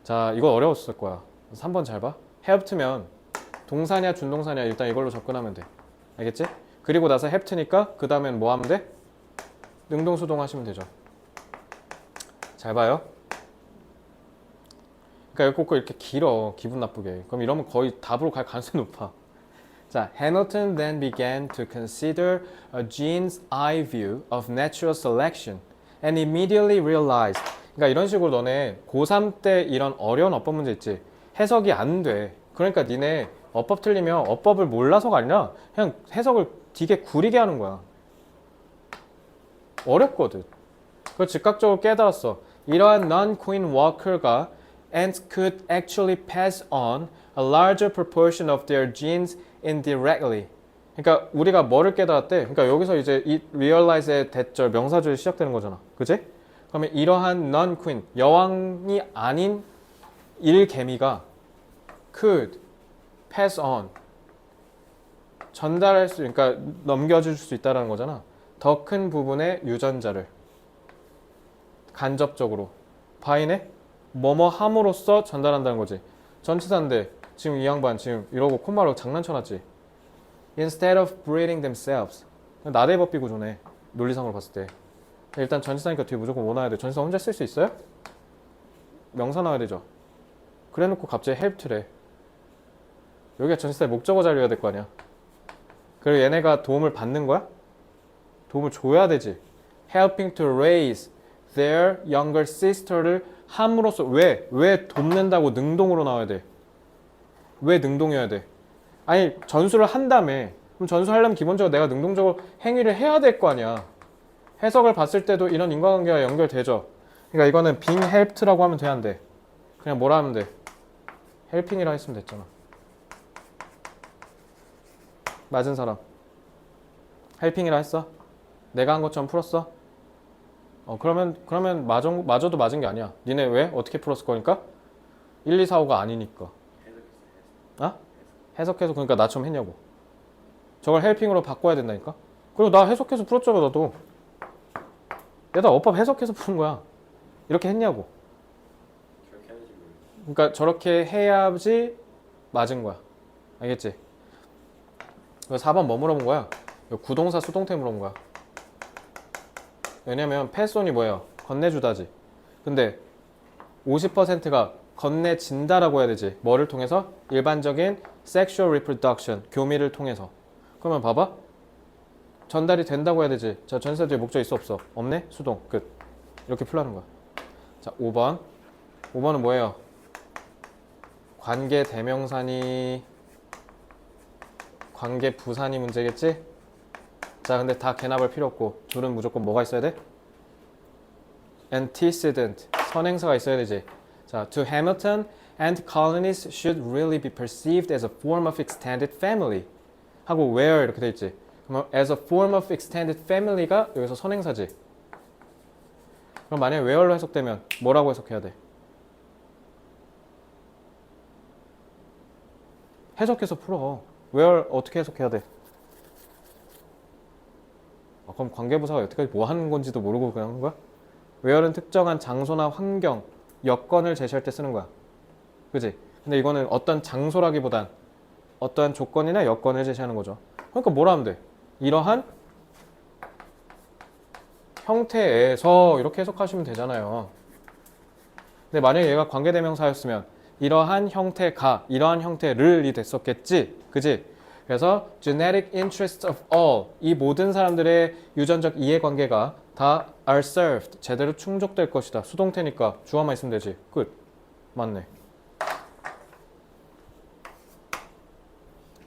자, 이거 어려웠을 거야. 3번 잘 봐. helped면 동사냐 준동사냐 일단 이걸로 접근하면 돼. 알겠지? 그리고 나서 helped니까 그 다음엔 뭐 하면 돼? 능동수동 하시면 되죠. 잘 봐요. 그러니까 꼭 이렇게 길어. 기분 나쁘게. 그럼 이러면 거의 답으로 갈 가능성이 높아. 자, Hamilton then began to consider a gene's eye view of natural selection and immediately realized. 그러니까 이런 식으로 너네 고3 때 이런 어려운 어법 문제 있지. 해석이 안 돼. 그러니까 니네 어법 틀리면 어법을 몰라서가 아니라 그냥 해석을 되게 구리게 하는 거야. 어렵거든. 그걸 즉각적으로 깨달았어. 이러한 non-queen walker가 ants could actually pass on a larger proportion of their genes indirectly. 그러니까 우리가 뭐를 깨달았대? 그러니까 여기서 이제 이 realize의 대절 명사절이 시작되는 거잖아. 그지? 그러면 이러한 non-queen 여왕이 아닌 일개미가 could pass on 전달할 수, 그러니까 넘겨줄 수 있다는 거잖아. 더 큰 부분의 유전자를 간접적으로 by네 뭐뭐 함으로써 전달한다는 거지. 전치사인데 지금 이 양반 지금 이러고 콧말로 장난쳐놨지. Instead of breeding themselves. 나대법비 구조네. 논리상으로 봤을 때. 일단 전치사니까 뒤에 무조건 뭐 나와야 돼. 전치사 혼자 쓸 수 있어요? 명사 나와야 되죠. 그래놓고 갑자기 helped래. 여기가 전치사의 목적어 자료여야 될 거 아니야. 그리고 얘네가 도움을 받는 거야? 도움을 줘야 되지. Helping to raise their younger sister를 함으로써 왜 돕는다고 능동으로 나와야 돼? 왜 능동이어야 돼? 아니 전수를 한다며. 그럼 전수하려면 기본적으로 내가 능동적으로 행위를 해야 될 거 아니야. 해석을 봤을 때도 이런 인과관계가 연결되죠. 그러니까 이거는 being helped라고 하면 돼, 안 돼? 그냥 뭐라 하면 돼? helping이라 했으면 됐잖아. 맞은 사람. helping이라 했어? 내가 한 것처럼 풀었어? 그러면 맞아도 맞은 게 아니야. 니네 왜? 어떻게 풀었을 거니까? 1, 2, 4, 5가 아니니까. 해석해서 그러니까 나처럼 했냐고. 저걸 헬핑으로 바꿔야 된다니까. 그리고 나 해석해서 풀었잖아. 나도. 나 어법 해석해서 푸는 거야. 이렇게 했냐고. 저렇게 하는지 모르겠어. 그러니까 저렇게 해야지 맞은 거야. 알겠지? 4번 뭐 물어본 거야? 구동사 수동태 물어본 거야. 왜냐면 패스온이 뭐예요? 건네주다지. 근데 50%가 건네진다라고 해야 되지. 뭐를 통해서? 일반적인 sexual reproduction, 교미를 통해서. 그러면 봐봐. 전달이 된다고 해야 되지. 자, 전치사 뒤에 목적 있어 없어? 없네? 수동. 끝. 이렇게 풀라는 거야. 자, 5번. 5번은 뭐예요? 관계 대명사니 관계 부사니 문제겠지? 자, 근데 다 개납할 필요 없고 둘은 무조건 뭐가 있어야 돼? antecedent, 선행사가 있어야 되지. 자, to Hamilton, ant colonies should really be perceived as a form of extended family. 하고 where 이렇게 돼 있지. 그럼 as a form of extended family가 여기서 선행사지. 그럼 만약에 where로 해석되면 뭐라고 해석해야 돼? 해석해서 풀어. where 어떻게 해석해야 돼? 그럼 관계부사가 여태까지 뭐 하는 건지도 모르고 그냥 한 거야? where는 특정한 장소나 환경, 여건을 제시할 때 쓰는 거야. 그지? 근데 이거는 어떤 장소라기보단 어떠한 조건이나 여건을 제시하는 거죠. 그러니까 뭐라 하면 돼? 이러한 형태에서 이렇게 해석하시면 되잖아요. 근데 만약에 얘가 관계대명사였으면 이러한 형태가 이러한 형태를이 됐었겠지. 그지? 그래서 genetic interests of all 이 모든 사람들의 유전적 이해관계가 다 are served 제대로 충족될 것이다. 수동태니까 주어만 있으면 되지. 끝. 맞네.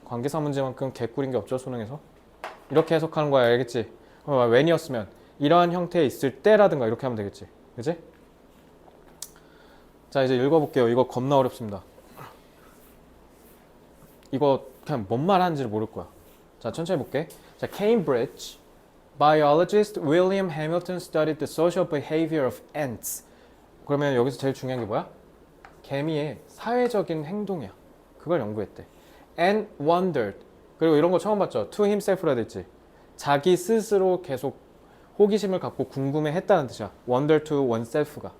관계사 문제만큼 개꿀인 게 없죠. 수능에서. 이렇게 해석하는 거야. 알겠지? when이었으면 이러한 형태에 있을 때라든가 이렇게 하면 되겠지. 그지? 자 이제 읽어볼게요. 이거 겁나 어렵습니다. 이거 그냥 뭔 말 하는지를 모를 거야. 자 천천히 볼게. 자 Cambridge biologist William Hamilton studied the social behavior of ants. 그러면 여기서 제일 중요한 게 뭐야? 개미의 사회적인 행동이야. 그걸 연구했대. And wondered. 그리고 이런 거 처음 봤죠? To himself라 됐지. 자기 스스로 계속 호기심을 갖고 궁금해했다는 뜻이야. Wonder to oneself가.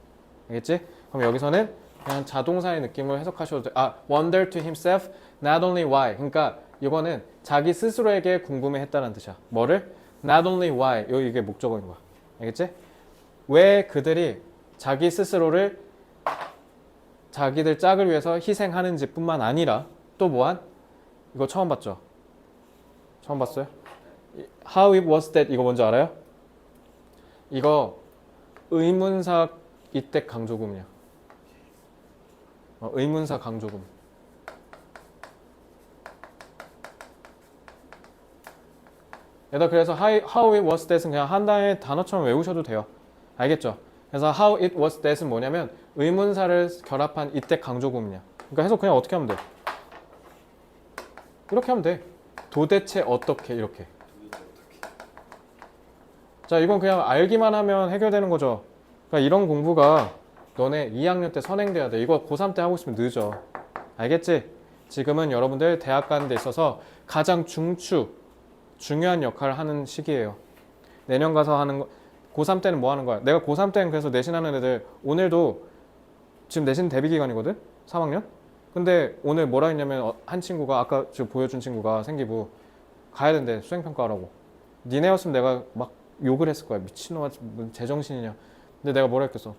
알겠지? 그럼 여기서는 그냥 자동사의 느낌을 해석하셔도 돼. wonder to himself, not only why. 그러니까 이거는 자기 스스로에게 궁금해했다는 뜻이야. 뭐를? Not only why. 이게 목적어인 거야. 알겠지? 왜 그들이 자기 스스로를 자기들 짝을 위해서 희생하는지 뿐만 아니라 또 뭐한? 이거 처음 봤죠? 처음 봤어요? How it was that 이거 뭔지 알아요? 이거 의문사 이때 강조금이야. 의문사 강조금. 얘들아 그래서 how it was that은 그냥 한 단의 단어처럼 외우셔도 돼요. 알겠죠? 그래서 how it was that은 뭐냐면 의문사를 결합한 이때 강조금이야. 그러니까 해석 그냥 어떻게 하면 돼? 이렇게 하면 돼. 도대체 어떻게 이렇게. 자 이건 그냥 알기만 하면 해결되는 거죠. 그러니까 이런 공부가 너네 2학년 때 선행돼야 돼. 이거 고3 때 하고 있으면 늦어. 알겠지? 지금은 여러분들 대학 가는 데 있어서 가장 중요한 역할을 하는 시기예요. 내년 가서 하는 거 고3 때는 뭐 하는 거야? 내가 고3 때는 그래서 내신하는 애들 오늘도 지금 내신 대비 기간이거든? 3학년? 근데 오늘 뭐라 했냐면 한 친구가 아까 지금 보여준 친구가 생기부 가야 된대 수행평가 하라고. 니네였으면 내가 막 욕을 했을 거야. 미친놈아 무슨 제정신이냐. 근데 내가 뭐라 했겠어.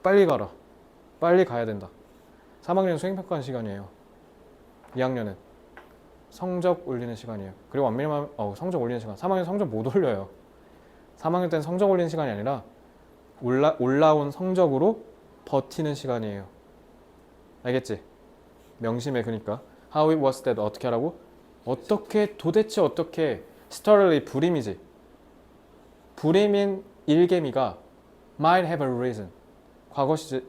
빨리 가라. 빨리 가야 된다. 3학년 수행평가 하는 시간이에요. 2학년은 성적 올리는 시간이에요. 그리고 완밀하면 성적 올리는 시간. 3학년 성적 못 올려요. 3학년 때는 성적 올리는 시간이 아니라 올라온 성적으로 버티는 시간이에요. 알겠지? 명심해. 그러니까 how it was that 어떻게 하라고? 어떻게 도대체 어떻게 stutterly 불임이지. 불임인 일개미가 might have a reason. 과거 시제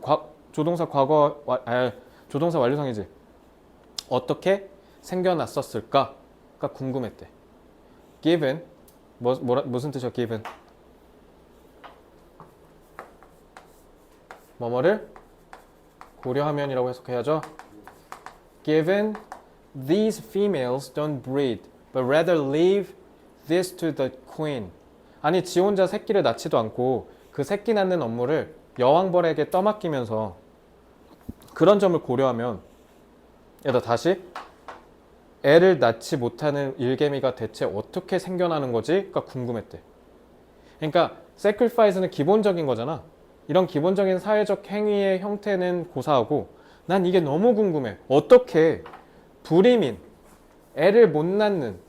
조동사 과거 조동사 완료상이지. 어떻게 생겨났었을까가 궁금했대. given 무슨 뜻이야? given 뭐뭐를 고려하면이라고 해석해야죠. Given these females don't breed, but rather leave this to the queen. 아니 지 혼자 새끼를 낳지도 않고 그 새끼 낳는 업무를 여왕벌에게 떠맡기면서 그런 점을 고려하면 얘들아 다시 애를 낳지 못하는 일개미가 대체 어떻게 생겨나는 거지가 궁금했대. 그러니까 sacrifice는 기본적인 거잖아. 이런 기본적인 사회적 행위의 형태는 고사하고 난 이게 너무 궁금해. 어떻게 불임인 애를 못 낳는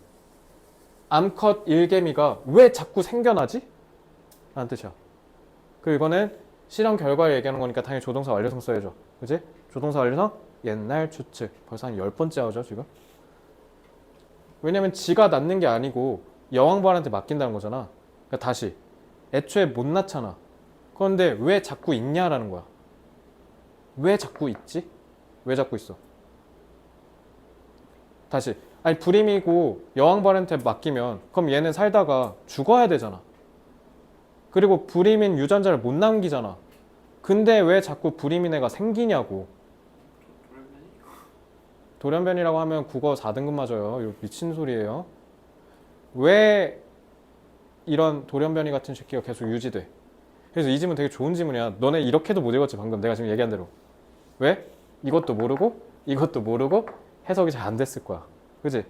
암컷 일개미가 왜 자꾸 생겨나지? 라는 뜻이야. 그리고 이거는 실험 결과를 얘기하는 거니까 당연히 조동사 완료성 써야죠. 그치? 조동사 완료성 옛날 추측. 벌써 한 10번째 하죠 지금. 왜냐면 지가 낳는 게 아니고 여왕벌한테 맡긴다는 거잖아. 그러니까 다시 애초에 못 낳잖아. 그런데 왜 자꾸 있냐라는 거야. 왜 자꾸 있지? 왜 자꾸 있어? 다시 아니 불임이고 여왕벌한테 맡기면 그럼 얘는 살다가 죽어야 되잖아. 그리고 불임인 유전자를 못 남기잖아. 근데 왜 자꾸 불임인 애가 생기냐고. 돌연변이라고 하면 국어 4등급 맞아요. 이거 미친 소리예요. 왜 이런 돌연변이 같은 새끼가 계속 유지돼? 그래서 이 질문 되게 좋은 질문이야. 너네 이렇게도 못 읽었지 방금 내가 지금 얘기한 대로. 왜? 이것도 모르고 이것도 모르고 해석이 잘 안 됐을 거야. 그지?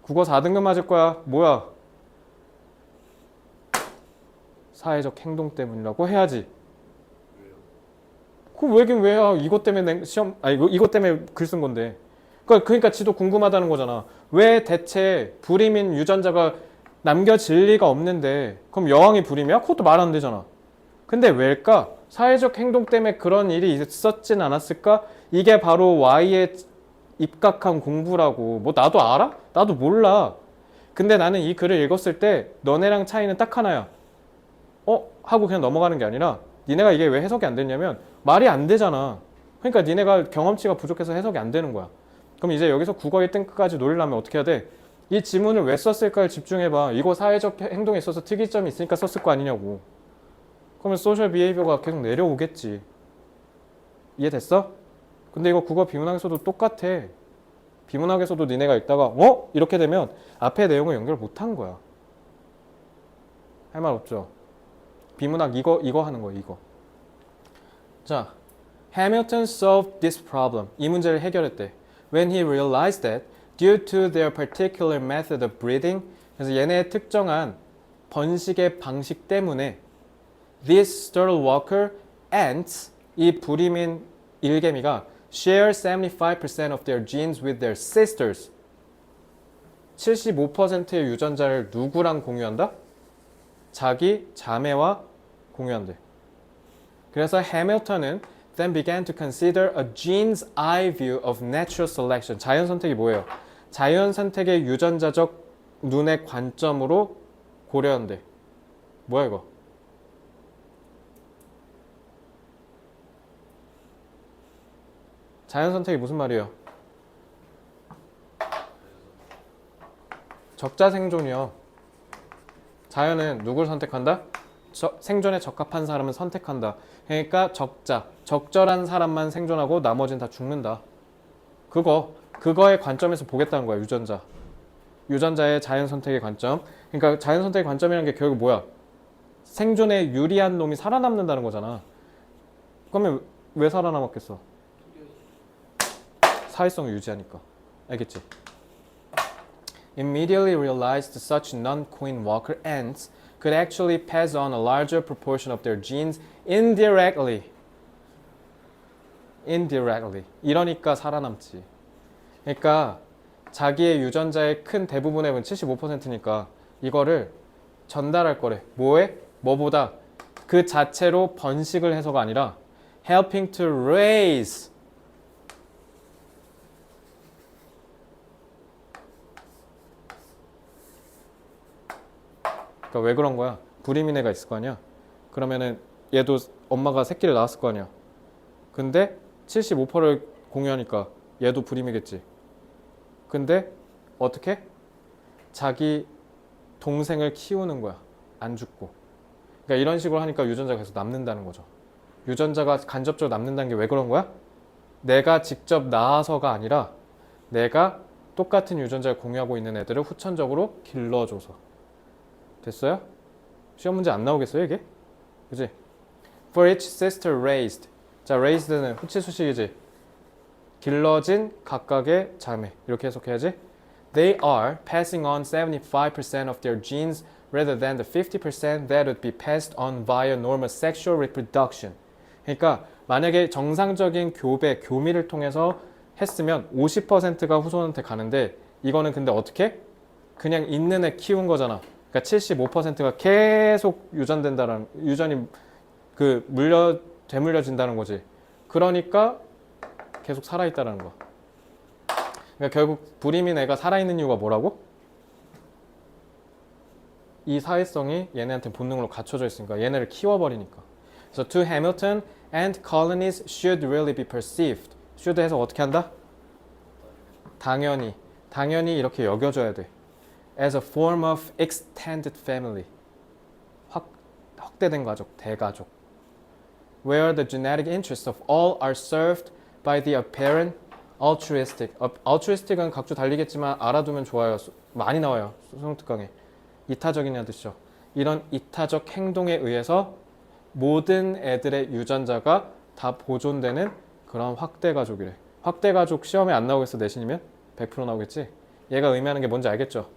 국어 4등급 맞을 거야. 뭐야? 사회적 행동 때문이라고 해야지. 왜요? 그 왜긴 왜야? 이것 때문에 시험 이것 때문에 글 쓴 건데. 그러니까 지도 궁금하다는 거잖아. 왜 대체 불임인 유전자가 남겨질 리가 없는데 그럼 여왕이 불임이야? 그것도 말 안 되잖아. 근데 왜일까? 사회적 행동 때문에 그런 일이 있었진 않았을까? 이게 바로 Y에 입각한 공부라고. 뭐 나도 알아? 나도 몰라. 근데 나는 이 글을 읽었을 때 너네랑 차이는 딱 하나야. 하고 그냥 넘어가는 게 아니라 니네가 이게 왜 해석이 안 됐냐면 말이 안 되잖아. 그러니까 니네가 경험치가 부족해서 해석이 안 되는 거야. 그럼 이제 여기서 국어 1등급까지 노리려면 어떻게 해야 돼? 이 지문을 왜 썼을까를 집중해봐. 이거 사회적 행동에 있어서 특이점이 있으니까 썼을 거 아니냐고. 그러면 소셜 비헤이비어가 계속 내려오겠지. 이해됐어? 근데 이거 국어 비문학에서도 똑같아. 비문학에서도 니네가 읽다가 이렇게 되면 앞에 내용을 연결 못한 거야. 할 말 없죠? 비문학 이거 하는 거야, 이거. 자, Hamilton solved this problem. 이 문제를 해결했대. When he realized that due to their particular method of breeding, 그래서 얘네의 특정한 번식의 방식 때문에 these turtle walker ants, 이 불임인 일개미가 share 75% of their genes with their sisters. 75%의 유전자를 누구랑 공유한다? 자기 자매와 공유한대. 그래서 해밀턴은 then began to consider a gene's eye view of natural selection. 자연 선택이 뭐예요? 자연 선택의 유전자적 눈의 관점으로 고려한대. 뭐야 이거? 자연 선택이 무슨 말이에요? 적자 생존이요. 자연은 누굴 선택한다? 생존에 적합한 사람은 선택한다. 그러니까 적절한 사람만 생존하고 나머지는 다 죽는다. 그거의 관점에서 보겠다는 거야, 유전자의 자연 선택의 관점. 그러니까 자연 선택의 관점이라는 게 결국 뭐야? 생존에 유리한 놈이 살아남는다는 거잖아. 그러면 왜 살아남았겠어? 사회성을 유지하니까. 알겠지? Immediately realized such non-queen walker ants could actually pass on a larger proportion of their genes indirectly. 이러니까 살아남지. 그러니까 자기의 유전자의 큰 대부분의 75%니까 이거를 전달할 거래. 뭐보다 그 자체로 번식을 해서가 아니라 helping to raise. 그러니까 왜 그런 거야? 불임인 애가 있을 거 아니야? 그러면은 얘도 엄마가 새끼를 낳았을 거 아니야? 근데 75%를 공유하니까 얘도 불임이겠지. 근데 어떻게? 자기 동생을 키우는 거야. 안 죽고. 그러니까 이런 식으로 하니까 유전자가 계속 남는다는 거죠. 유전자가 간접적으로 남는다는 게 왜 그런 거야? 내가 직접 낳아서가 아니라 내가 똑같은 유전자를 공유하고 있는 애들을 후천적으로 길러줘서. 됐어요? 시험 문제 안 나오겠어요 이게? 그치? For each sister raised. 자, raised는 후치수식이지. 길러진 각각의 자매. 이렇게 해석해야지. They are passing on 75% of their genes rather than the 50% that would be passed on via normal sexual reproduction. 그러니까 만약에 정상적인 교미를 통해서 했으면 50%가 후손한테 가는데 이거는 근데 어떻게? 그냥 있는 애 키운 거잖아. 그러니까 75%가 계속 유전이 되물려진다는 거지. 그러니까 계속 살아있다는 거야. 그러니까 결국 불임인 애가 살아있는 이유가 뭐라고? 이 사회성이 얘네한테 본능으로 갖춰져 있으니까 얘네를 키워버리니까. 그래서 to Hamilton and colonies should really be perceived. should 해서 어떻게 한다? 당연히 이렇게 여겨져야 돼. as a form of extended family. 확대된 가족, 대가족. where the genetic interests of all are served by the apparent altruistic. altruistic은 각주 달리겠지만 알아두면 좋아요. 많이 나와요. 수능특강에. 이타적이냐는 뜻이죠. 이런 이타적 행동에 의해서 모든 애들의 유전자가 다 보존되는 그런 확대 가족이래. 확대 가족 시험에 안 나오겠어, 내신이면? 100% 나오겠지? 얘가 의미하는 게 뭔지 알겠죠?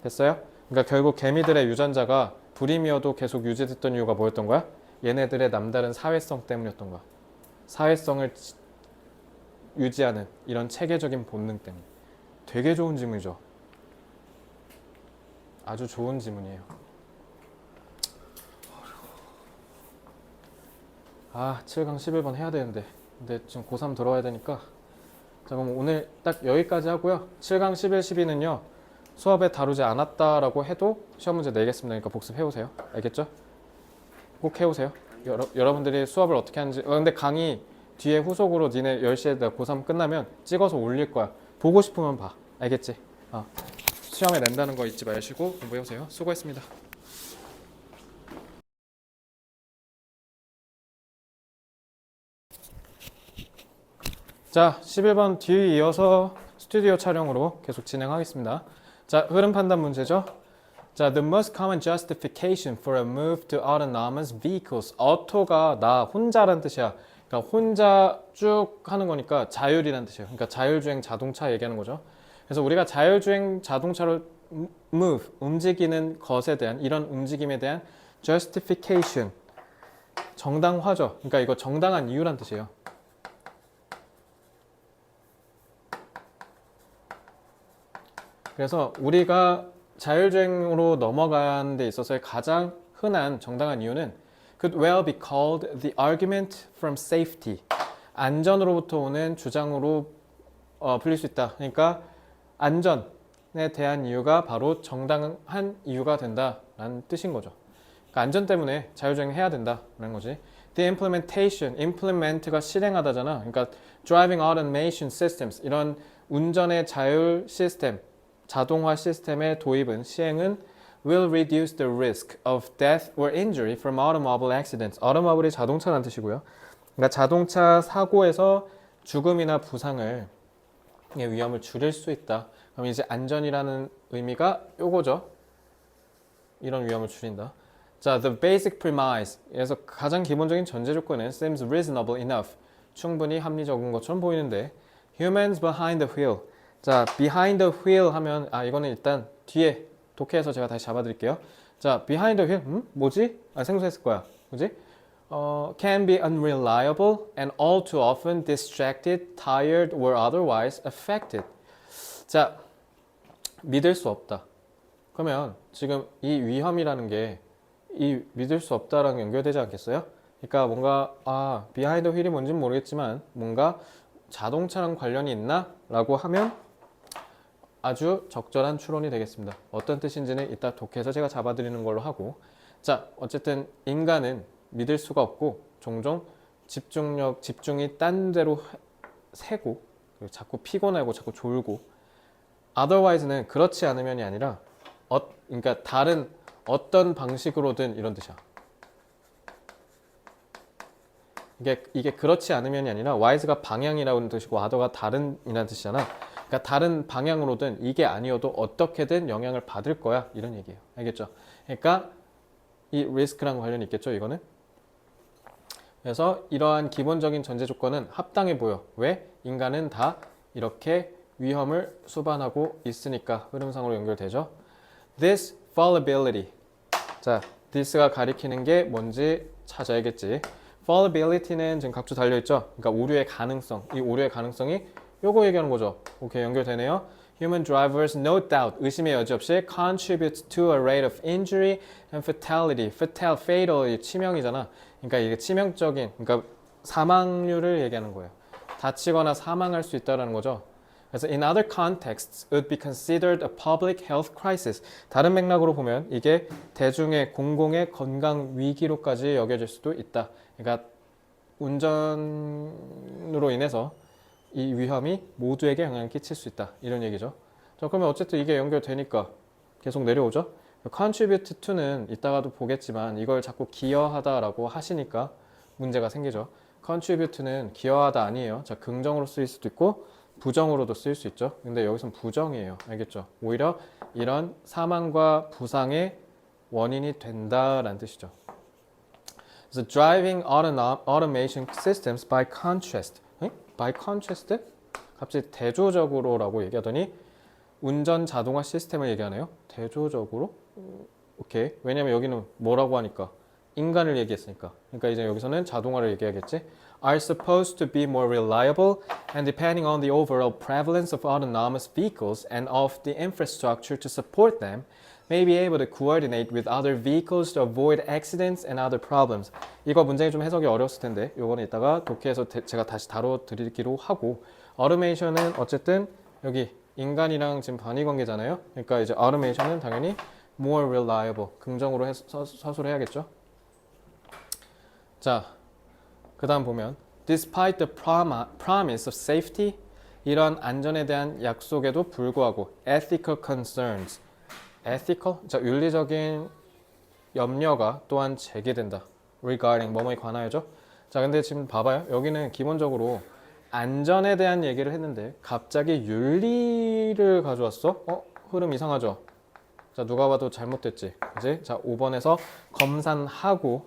됐어요? 그러니까 결국 개미들의 유전자가 불임이어도 계속 유지됐던 이유가 뭐였던 거야? 얘네들의 남다른 사회성 때문이었던 거야. 사회성을 유지하는 이런 체계적인 본능 때문에. 되게 좋은 질문이죠. 아주 좋은 질문이에요. 아, 7강 11번 해야 되는데. 근데 지금 고3 들어와야 되니까. 자, 그럼 오늘 딱 여기까지 하고요. 7강 11, 12는요. 수업에 다루지 않았다라고 해도 시험 문제 내겠습니다. 그러니까 복습해오세요. 알겠죠? 꼭 해오세요. 여러분들이 수업을 어떻게 하는지. 근데 강의 뒤에 후속으로 니네 10시에 고3 끝나면 찍어서 올릴 거야. 보고 싶으면 봐. 알겠지? 시험에 낸다는 거 잊지 마시고 공부해오세요. 수고했습니다. 자, 11번 뒤에 이어서 스튜디오 촬영으로 계속 진행하겠습니다. 자, 흐름 판단 문제죠. 자, the most common justification for a move to autonomous vehicles. auto가 나 혼자란 뜻이야. 그러니까 혼자 쭉 하는 거니까 자율이란 뜻이에요. 그러니까 자율주행 자동차 얘기하는 거죠. 그래서 우리가 자율주행 자동차로 move, 움직이는 것에 대한 이런 움직임에 대한 justification, 정당화죠. 그러니까 이거 정당한 이유란 뜻이에요. 그래서 우리가 자율주행으로 넘어가는 데 있어서의 가장 흔한 정당한 이유는 could well be called the argument from safety. 안전으로부터 오는 주장으로 불릴 수 있다. 그러니까 안전에 대한 이유가 바로 정당한 이유가 된다라는 뜻인 거죠. 그러니까 안전 때문에 자율주행 해야 된다라는 거지. The implementation, implement가 실행하다잖아. 그러니까 driving automation systems, 이런 운전의 자율 시스템, 자동화 시스템의 도입은, 시행은 will reduce the risk of death or injury from automobile accidents. automobile이 자동차라는 뜻이고요. 그러니까 자동차 사고에서 죽음이나 부상을 위험을 줄일 수 있다. 그럼 이제 안전이라는 의미가 요거죠. 이런 위험을 줄인다. 자, the basic premise. 그래서 가장 기본적인 전제 조건은 seems reasonable enough. 충분히 합리적인 것처럼 보이는데 humans behind the wheel. 자, behind the wheel 하면 이거는 일단 뒤에 독해해서 제가 다시 잡아드릴게요. 자, behind the wheel, 뭐지? 생소했을 거야. 뭐지? can be unreliable and all too often distracted, tired, or otherwise affected. 자, 믿을 수 없다. 그러면 지금 이 위험이라는 게 이 믿을 수 없다랑 연결되지 않겠어요? 그러니까 뭔가 behind the wheel이 뭔지는 모르겠지만 뭔가 자동차랑 관련이 있나? 라고 하면 아주 적절한 추론이 되겠습니다. 어떤 뜻인지는 이따 독해서 제가 잡아드리는 걸로 하고, 자, 어쨌든 인간은 믿을 수가 없고 종종 집중이 딴 데로 새고 자꾸 피곤하고 자꾸 졸고, otherwise는 그렇지 않으면이 아니라 그러니까 다른 어떤 방식으로든 이런 뜻이야. 이게 그렇지 않으면이 아니라 wise가 방향이라는 뜻이고 other가 다른이라는 뜻이잖아. 그러니까 다른 방향으로든 이게 아니어도 어떻게든 영향을 받을 거야, 이런 얘기예요. 알겠죠? 그러니까 이 리스크랑 관련이 있겠죠, 이거는. 그래서 이러한 기본적인 전제 조건은 합당해 보여. 왜? 인간은 다 이렇게 위험을 수반하고 있으니까. 흐름상으로 연결되죠. This fallibility. 자, this가 가리키는 게 뭔지 찾아야겠지. fallibility는 지금 각주 달려있죠. 그러니까 오류의 가능성. 이 오류의 가능성이 요거 얘기하는 거죠. 오케이, 연결되네요. Human drivers, no doubt, 의심의 여지 없이 contribute to a rate of injury and fatality. fatal, 치명이잖아. 그러니까 이게 치명적인, 그러니까 사망률을 얘기하는 거예요. 다치거나 사망할 수 있다는 거죠. 그래서 in other contexts, it would be considered a public health crisis. 다른 맥락으로 보면 이게 대중의 공공의 건강 위기로까지 여겨질 수도 있다. 그러니까 운전으로 인해서 이 위험이 모두에게 영향을 끼칠 수 있다. 이런 얘기죠. 자, 그러면 어쨌든 이게 연결되니까 계속 내려오죠. contribute to는 이따가도 보겠지만 이걸 자꾸 기여하다라고 하시니까 문제가 생기죠. contribute는 기여하다 아니에요. 자, 긍정으로 쓰일 수도 있고 부정으로도 쓰일 수 있죠. 근데 여기선 부정이에요. 알겠죠? 오히려 이런 사망과 부상의 원인이 된다라는 뜻이죠. 그래서 driving automation systems by contrast. by contrast? 갑자기 대조적으로라고 얘기하더니 운전 자동화 시스템을 얘기하네요. 대조적으로? 오케이. 왜냐면 여기는 뭐라고 하니까 인간을 얘기했으니까. 그러니까 이제 여기서는 자동화를 얘기하겠지. Are supposed to be more reliable and depending on the overall prevalence of autonomous vehicles and of the infrastructure to support them, may be able to coordinate with other vehicles to avoid accidents and other problems. 이거 문제가 좀 해석이 어려웠을 텐데 요거는 이따가 독해에서 제가 다시 다뤄드리기로 하고 automation은 어쨌든 여기 인간이랑 지금 반의 관계잖아요. 그러니까 이제 automation은 당연히 more reliable 긍정으로 서술을 해야겠죠. 자, 그 다음 보면 Despite the promise of safety, 이런 안전에 대한 약속에도 불구하고 ethical concerns, ethical? 자, 윤리적인 염려가 또한 제기된다. regarding, 뭐뭐에 관하여죠. 자, 근데 지금 봐봐요. 여기는 기본적으로 안전에 대한 얘기를 했는데 갑자기 윤리를 가져왔어? 흐름 이상하죠? 자, 누가 봐도 잘못됐지. 그지? 자, 5번에서 검산하고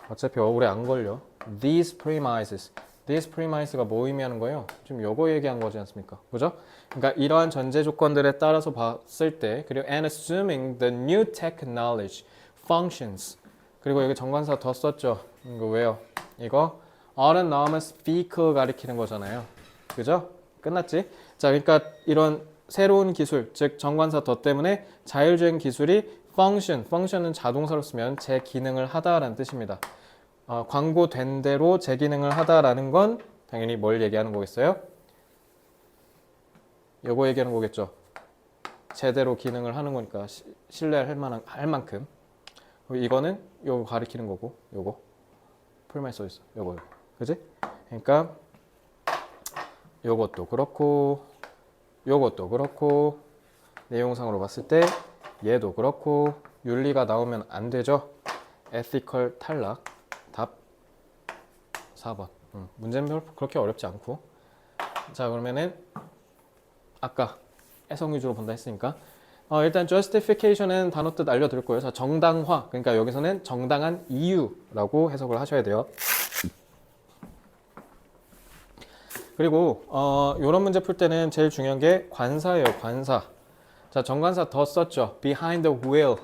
어차피 오래 안 걸려. These premises가 뭐 의미하는 거예요? 지금 요거 얘기한 거지 않습니까? 그죠? 그러니까 이러한 전제 조건들에 따라서 봤을 때 그리고 and assuming the new technology functions 그리고 여기 정관사 더 썼죠? 이거 왜요? 이거 autonomous vehicle 가리키는 거잖아요. 그죠? 끝났지? 자, 그러니까 이런 새로운 기술, 즉 정관사 더 때문에 자율주행 기술이 function은 자동사로 쓰면 제 기능을 하다라는 뜻입니다. 광고된 대로 제 기능을 하다라는 건 당연히 뭘 얘기하는 거겠어요? 요거 얘기하는 거겠죠. 제대로 기능을 하는 거니까 신뢰할 만큼. 이거는 요거 가리키는 거고, 요거 풀만 써 있어. 요거. 그지? 그러니까 요것도 그렇고, 요것도 그렇고, 내용상으로 봤을 때 얘도 그렇고 윤리가 나오면 안 되죠. ethical 탈락. 답 4번. 문제는 별로 그렇게 어렵지 않고. 자, 그러면은 아까 해석 위주로 본다 했으니까 일단 justification은 단어 뜻 알려드릴 거예요. 자, 정당화. 그러니까 여기서는 정당한 이유라고 해석을 하셔야 돼요. 그리고 이런 문제 풀 때는 제일 중요한 게 관사예요. 관사. 자, 정관사 더 썼죠. behind the wheel.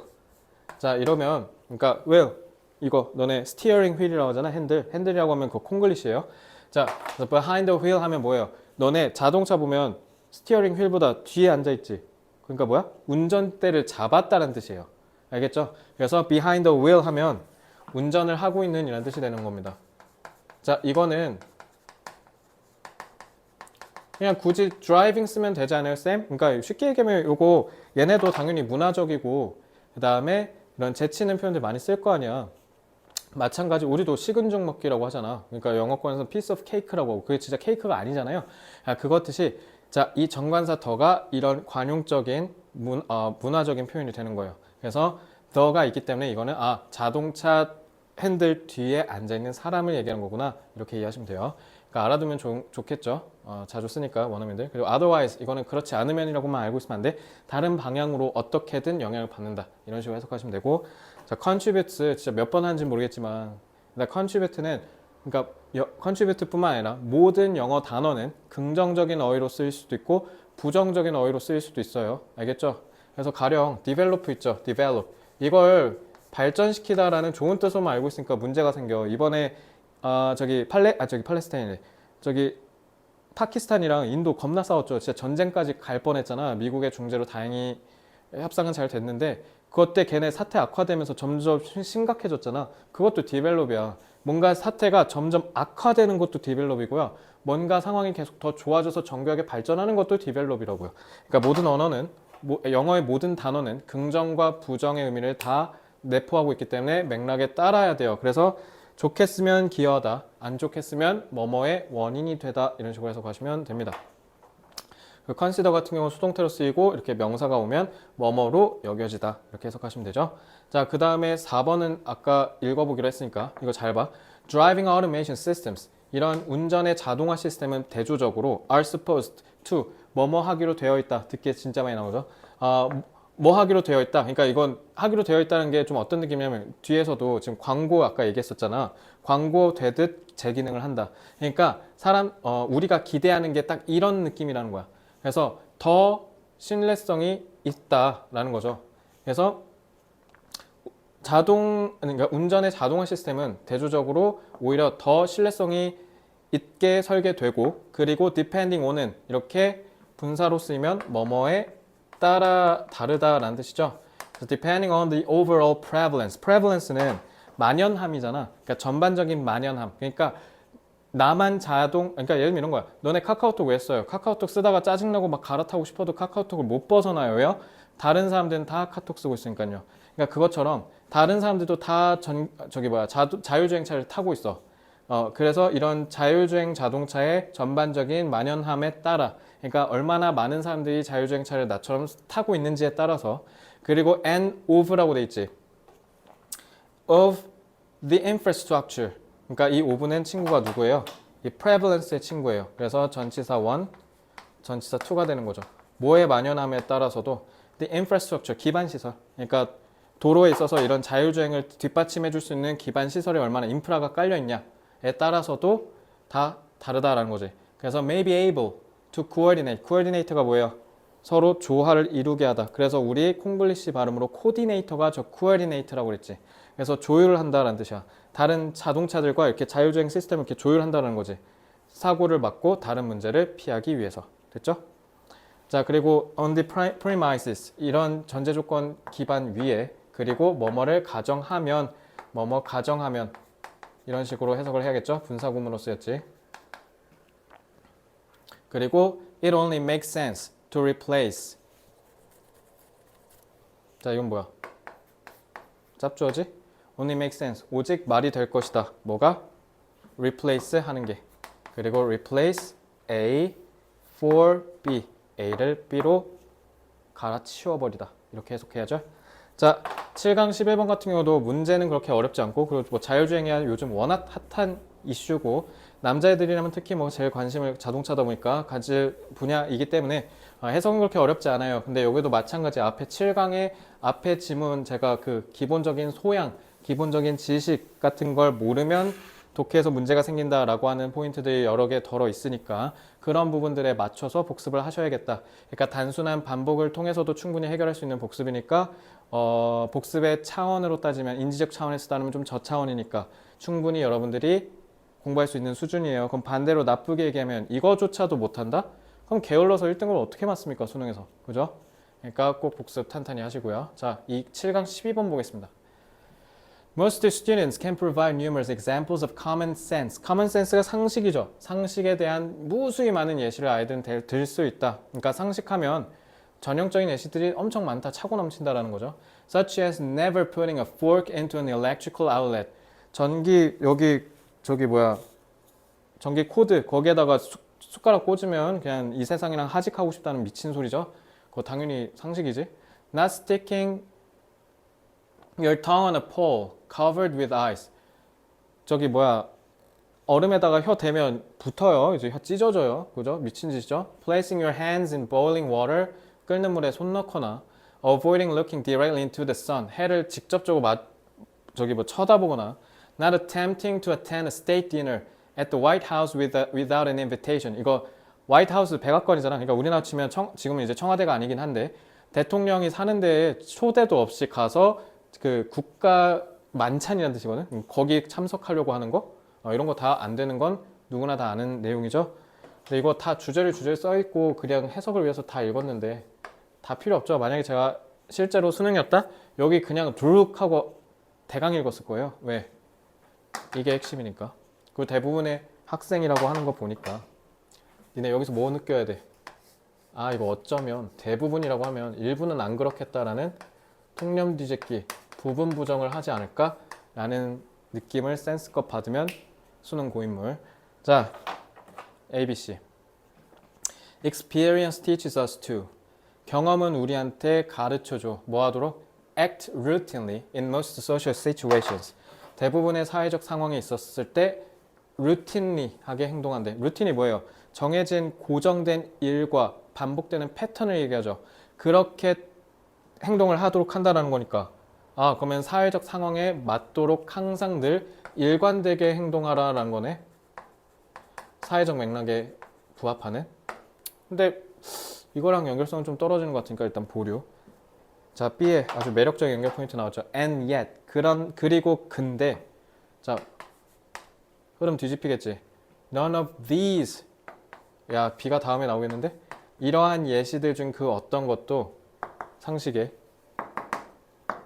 자, 이러면 그러니까 wheel 이거 너네 스티어링 휠이라고 하잖아. 핸들이라고 하면 그거 콩글리시예요. 자, 그래서 behind the wheel 하면 뭐예요? 너네 자동차 보면 스티어링 휠보다 뒤에 앉아 있지. 그러니까 뭐야? 운전대를 잡았다는 뜻이에요. 알겠죠? 그래서 behind the wheel 하면 운전을 하고 있는 이라는 뜻이 되는 겁니다. 자, 이거는 그냥 굳이 driving 쓰면 되지 않아요, 쌤? 그러니까 쉽게 얘기하면 요거 얘네도 당연히 문화적이고 그 다음에 이런 재치있는 표현들 많이 쓸 거 아니야. 마찬가지 우리도 식은 죽 먹기라고 하잖아. 그러니까 영어권에서 piece of cake라고 하고 그게 진짜 케이크가 아니잖아요. 그렇듯이 자, 이 정관사 더가 이런 관용적인 문화적인 표현이 되는 거예요. 그래서 더가 있기 때문에 이거는 자동차 핸들 뒤에 앉아있는 사람을 얘기하는 거구나 이렇게 이해하시면 돼요. 그러니까 알아두면 좋겠죠. 자주 쓰니까 원어민들. 그리고 otherwise 이거는 그렇지 않으면이라고만 알고 있으면 안 돼. 다른 방향으로 어떻게든 영향을 받는다. 이런 식으로 해석하시면 되고. 자, contribute 진짜 몇 번 하는지 모르겠지만 contribute는 그러니까 contribute뿐만 아니라 모든 영어 단어는 긍정적인 어휘로 쓰일 수도 있고 부정적인 어휘로 쓰일 수도 있어요. 알겠죠? 그래서 가령 develop 있죠. develop. 이걸 발전시키다라는 좋은 뜻으로만 알고 있으니까 문제가 생겨. 이번에 저기 팔레스타인이래. 저기 파키스탄이랑 인도 겁나 싸웠죠. 진짜 전쟁까지 갈 뻔했잖아. 미국의 중재로 다행히 협상은 잘 됐는데 그것 때 걔네 사태 악화되면서 점점 심각해졌잖아. 그것도 디벨롭이야. 뭔가 사태가 점점 악화되는 것도 디벨롭이고요. 뭔가 상황이 계속 더 좋아져서 정교하게 발전하는 것도 디벨롭이라고요. 그러니까 모든 언어는 영어의 모든 단어는 긍정과 부정의 의미를 다 내포하고 있기 때문에 맥락에 따라야 돼요. 그래서 좋게 쓰면 기여하다, 안 좋게 쓰면 뭐뭐의 원인이 되다 이런 식으로 해서 가시면 됩니다. 그 consider 같은 경우는 수동태로 쓰이고 이렇게 명사가 오면 뭐뭐로 여겨지다 이렇게 해석하시면 되죠. 자, 그 다음에 4번은 아까 읽어보기로 했으니까 이거 잘 봐. Driving automation systems. 이런 운전의 자동화 시스템은 대조적으로 are supposed to 뭐뭐 하기로 되어 있다. 듣기에 진짜 많이 나오죠. 뭐 하기로 되어 있다. 그러니까 이건 하기로 되어 있다는 게 좀 어떤 느낌이냐면 뒤에서도 지금 광고 아까 얘기했었잖아. 광고 되듯 제 기능을 한다. 그러니까 우리가 기대하는 게 딱 이런 느낌이라는 거야. 그래서 더 신뢰성이 있다라는 거죠. 그래서 그러니까 운전의 자동화 시스템은 대조적으로 오히려 더 신뢰성이 있게 설계되고, 그리고 depending on은 이렇게 분사로 쓰이면 뭐뭐에 따라 다르다라는 뜻이죠. 그래서 depending on the overall prevalence. prevalence는 만연함이잖아. 그러니까 전반적인 만연함. 그러니까 그러니까 예를 들면 이런 거야. 너네 카카오톡 왜 써요? 카카오톡 쓰다가 짜증나고 막 갈아타고 싶어도 카카오톡을 못 벗어나요. 왜요? 다른 사람들은 다 카톡 쓰고 있으니까요. 그러니까 그것처럼 다른 사람들도 다 자율주행차를 타고 있어. 그래서 이런 자율주행 자동차의 전반적인 만연함에 따라, 그러니까 얼마나 많은 사람들이 자율주행차를 나처럼 타고 있는지에 따라서, 그리고 and of라고 돼 있지. of the infrastructure. 그러니까 이 of는 친구가 누구예요? 이 prevalence의 친구예요. 그래서 전치사 1, 전치사 2가 되는 거죠. 뭐의 만연함에 따라서도 the infrastructure, 기반 시설. 그러니까 도로에 있어서 이런 자율주행을 뒷받침해 줄 수 있는 기반 시설이 얼마나 인프라가 깔려 있냐에 따라서도 다 다르다라는 거지. 그래서 may be able to coordinate. coordinate가 뭐예요? 서로 조화를 이루게 하다. 그래서 우리 콩글리시 발음으로 코디네이터가 저 coordinate라고 그랬지. 그래서 조율을 한다라는 뜻이야. 다른 자동차들과 이렇게 자율주행 시스템을 이렇게 조율한다는 거지. 사고를 막고 다른 문제를 피하기 위해서. 됐죠? 자, 그리고 on the premises, 이런 전제 조건 기반 위에, 그리고 뭐뭐를 가정하면, 뭐뭐 가정하면, 이런 식으로 해석을 해야겠죠? 분사구문으로 쓰였지. 그리고 it only makes sense to replace. 자, 이건 뭐야? 짭조지? only makes sense. 오직 말이 될 것이다. 뭐가? replace 하는 게. 그리고 replace A for B. A를 B로 갈아치워버리다. 이렇게 해석해야죠. 자, 7강 11번 같은 경우도 문제는 그렇게 어렵지 않고, 그리고 뭐 자율주행이 요즘 워낙 핫한 이슈고, 남자애들이라면 특히 뭐 제일 관심을 자동차다 보니까 가질 분야이기 때문에 해석은 그렇게 어렵지 않아요. 근데 여기도 마찬가지. 앞에 7강의 앞에 지문, 제가 그 기본적인 소양, 기본적인 지식 같은 걸 모르면 독해에서 문제가 생긴다라고 하는 포인트들이 여러 개 덜어 있으니까 그런 부분들에 맞춰서 복습을 하셔야겠다. 그러니까 단순한 반복을 통해서도 충분히 해결할 수 있는 복습이니까 복습의 차원으로 따지면, 인지적 차원에서 따르면 좀 저차원이니까 충분히 여러분들이 공부할 수 있는 수준이에요. 그럼 반대로 나쁘게 얘기하면 이거조차도 못한다? 그럼 게을러서 1등을 어떻게 맞습니까? 수능에서. 그죠? 그러니까 꼭 복습 탄탄히 하시고요. 자, 이 7강 12번 보겠습니다. Most students can provide numerous examples of common sense. common sense가 상식이죠. 상식에 대한 무수히 많은 예시를 아이들은 들 수 있다. 그러니까 상식하면 전형적인 예시들이 엄청 많다, 차고 넘친다라는 거죠. Such as never putting a fork into an electrical outlet. 전기 코드 거기에다가 숟가락 꽂으면 그냥 이 세상이랑 하직하고 싶다는 미친 소리죠. 그거 당연히 상식이지. Not sticking your tongue on a pole covered with ice. 얼음에다가 혀 대면 붙어요. 이제 혀 찢어져요. 그죠? 미친 짓이죠. Placing your hands in boiling water. 끓는 물에 손 넣거나. Avoiding looking directly into the sun. 해를 직접적으로 쳐다보거나. Not attempting to attend a state dinner at the White House without an invitation. 이거 화이트하우스 백악관이잖아. 그러니까 우리나라 치면 지금은 이제 청와대가 아니긴 한데 대통령이 사는 데에 초대도 없이 가서 그 국가 만찬이라는 뜻이거든. 거기 참석하려고 하는 거, 이런 거 다 안 되는 건 누구나 다 아는 내용이죠. 근데 이거 다 주제를 써 있고 그냥 해석을 위해서 다 읽었는데 다 필요 없죠. 만약에 제가 실제로 수능이었다? 여기 그냥 두룩 하고 대강 읽었을 거예요. 왜? 이게 핵심이니까. 그리고 대부분의 학생이라고 하는 거 보니까 니네 여기서 뭐 느껴야 돼? 아, 이거 어쩌면 대부분이라고 하면 일부는 안 그렇겠다라는 통념 뒤집기, 부분 부정을 하지 않을까라는 느낌을 센스껏 받으면 수능 고인물. 자, ABC. Experience teaches us to. 경험은 우리한테 가르쳐줘. 뭐 하도록? Act routinely in most social situations. 대부분의 사회적 상황에 있었을 때 routinely하게 행동한대. 루틴이 뭐예요? 정해진 고정된 일과 반복되는 패턴을 얘기하죠. 그렇게 행동을 하도록 한다는 거니까 아 그러면 사회적 상황에 맞도록 항상 늘 일관되게 행동하라라는 거네. 사회적 맥락에 부합하는. 근데 이거랑 연결성은 좀 떨어지는 것 같으니까 일단 보류. 자, B에 아주 매력적인 연결 포인트 나왔죠. And yet. 그리고 근데. 자, 흐름 뒤집히겠지. None of these. 야, B가 다음에 나오겠는데? 이러한 예시들 중 그 어떤 것도 상식에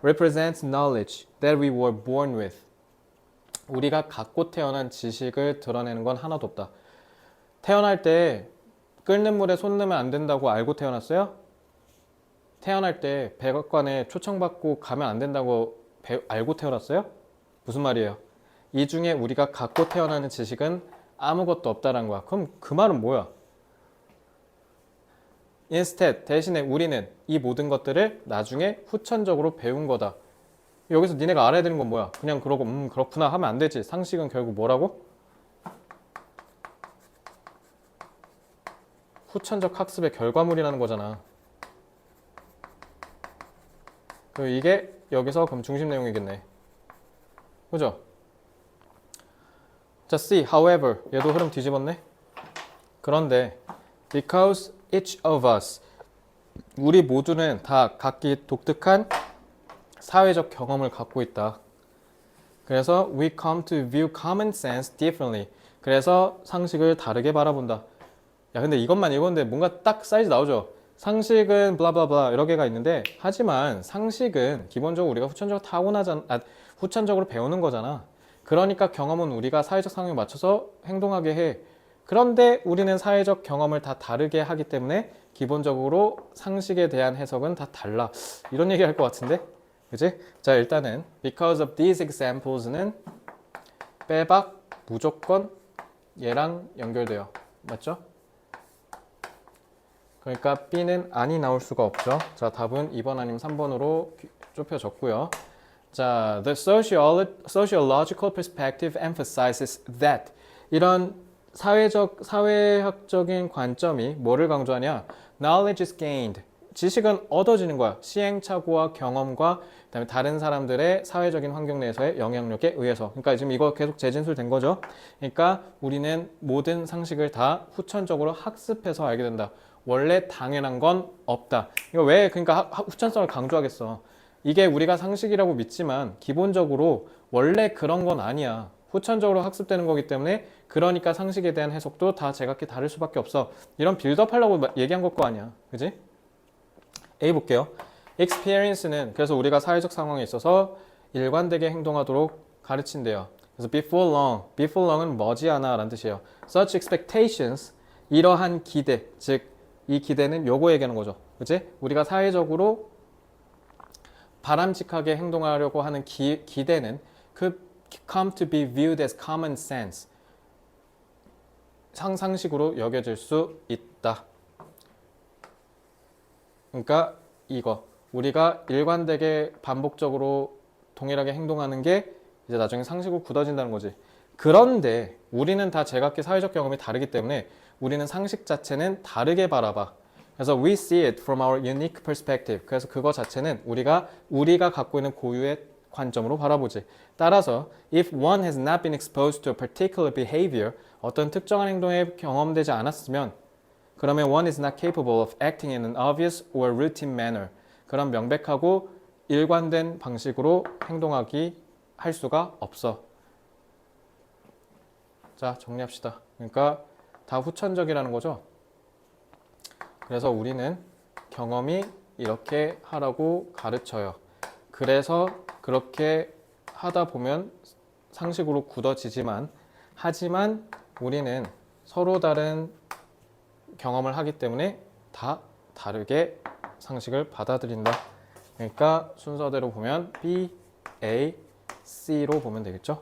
represents knowledge that we were born with. 우리가 갖고 태어난 지식을 드러내는 건 하나도 없다. 태어날 때 끓는 물에 손 넣으면 안 된다고 알고 태어났어요? 태어날 때 백악관에 초청받고 가면 안 된다고 알고 태어났어요? 무슨 말이에요? 이 중에 우리가 갖고 태어나는 지식은 아무것도 없다는 거야. 그럼 그 말은 뭐야? Instead, 대신에 우리는 이 모든 것들을 나중에 후천적으로 배운 거다. 여기서 니네가 알아야 되는 건 뭐야? 그냥 그러고 그렇구나 하면 안 되지. 상식은 결국 뭐라고? 후천적 학습의 결과물이라는 거잖아. 그리고 이게 여기서 그럼 중심 내용이겠네. 그죠? 자, C, however. 얘도 흐름 뒤집었네. 그런데 because each of us. 우리 모두는 다 각기 독특한 사회적 경험을 갖고 있다. 그래서 we come to view common sense differently. 그래서 상식을 다르게 바라본다. 야, 근데 이것만 읽었는데 뭔가 딱 사이즈 나오죠? 상식은 블라블라블라 여러 개가 있는데 하지만 상식은 기본적으로 우리가 후천적으로 배우는 거잖아. 그러니까 경험은 우리가 사회적 상황에 맞춰서 행동하게 해. 그런데 우리는 사회적 경험을 다 다르게 하기 때문에 기본적으로 상식에 대한 해석은 다 달라. 이런 얘기 할 것 같은데? 그치? 자, 일단은 because of these examples는 빼박 무조건 얘랑 연결돼요. 맞죠? 그러니까 B는 아니 나올 수가 없죠. 자, 답은 2번 아니면 3번으로 좁혀졌고요. 자, the sociological perspective emphasizes that 이런 사회학적인 관점이 뭐를 강조하냐? Knowledge is gained. 지식은 얻어지는 거야. 시행착오와 경험과 그다음에 다른 사람들의 사회적인 환경 내에서의 영향력에 의해서. 그러니까 지금 이거 계속 재진술된 거죠. 그러니까 우리는 모든 상식을 다 후천적으로 학습해서 알게 된다. 원래 당연한 건 없다. 이거 왜 그러니까 후천성을 강조하겠어. 이게 우리가 상식이라고 믿지만 기본적으로 원래 그런 건 아니야. 후천적으로 학습되는 거기 때문에 그러니까 상식에 대한 해석도 다 제각기 다를 수밖에 없어. 이런 빌드업 하려고 얘기한 것 거 아니야. 그지? A 볼게요. experience는 그래서 우리가 사회적 상황에 있어서 일관되게 행동하도록 가르친대요. 그래서 before long은 머지않아 라는 뜻이에요. Such expectations, 이러한 기대, 즉 이 기대는 요거 얘기하는 거죠. 그치? 우리가 사회적으로 바람직하게 행동하려고 하는 기대는 could come to be viewed as common sense. 상식으로 여겨질 수 있다. 그러니까 이거 우리가 일관되게 반복적으로 동일하게 행동하는 게 이제 나중에 상식으로 굳어진다는 거지. 그런데 우리는 다 제각기 사회적 경험이 다르기 때문에 우리는 상식 자체는 다르게 바라봐. 그래서 we see it from our unique perspective. 그래서 그거 자체는 우리가 갖고 있는 고유의 관점으로 바라보지. 따라서 if one has not been exposed to a particular behavior, 어떤 특정한 행동에 경험되지 않았으면 그러면 one is not capable of acting in an obvious or routine manner. 그런 명백하고 일관된 방식으로 행동하기 할 수가 없어. 자, 정리합시다. 그러니까 다 후천적이라는 거죠. 그래서 우리는 경험이 이렇게 하라고 가르쳐요. 그래서 그렇게 하다 보면 상식으로 굳어지지만 하지만 우리는 서로 다른 경험을 하기 때문에 다 다르게 상식을 받아들인다. 그러니까 순서대로 보면 B, A, C로 보면 되겠죠.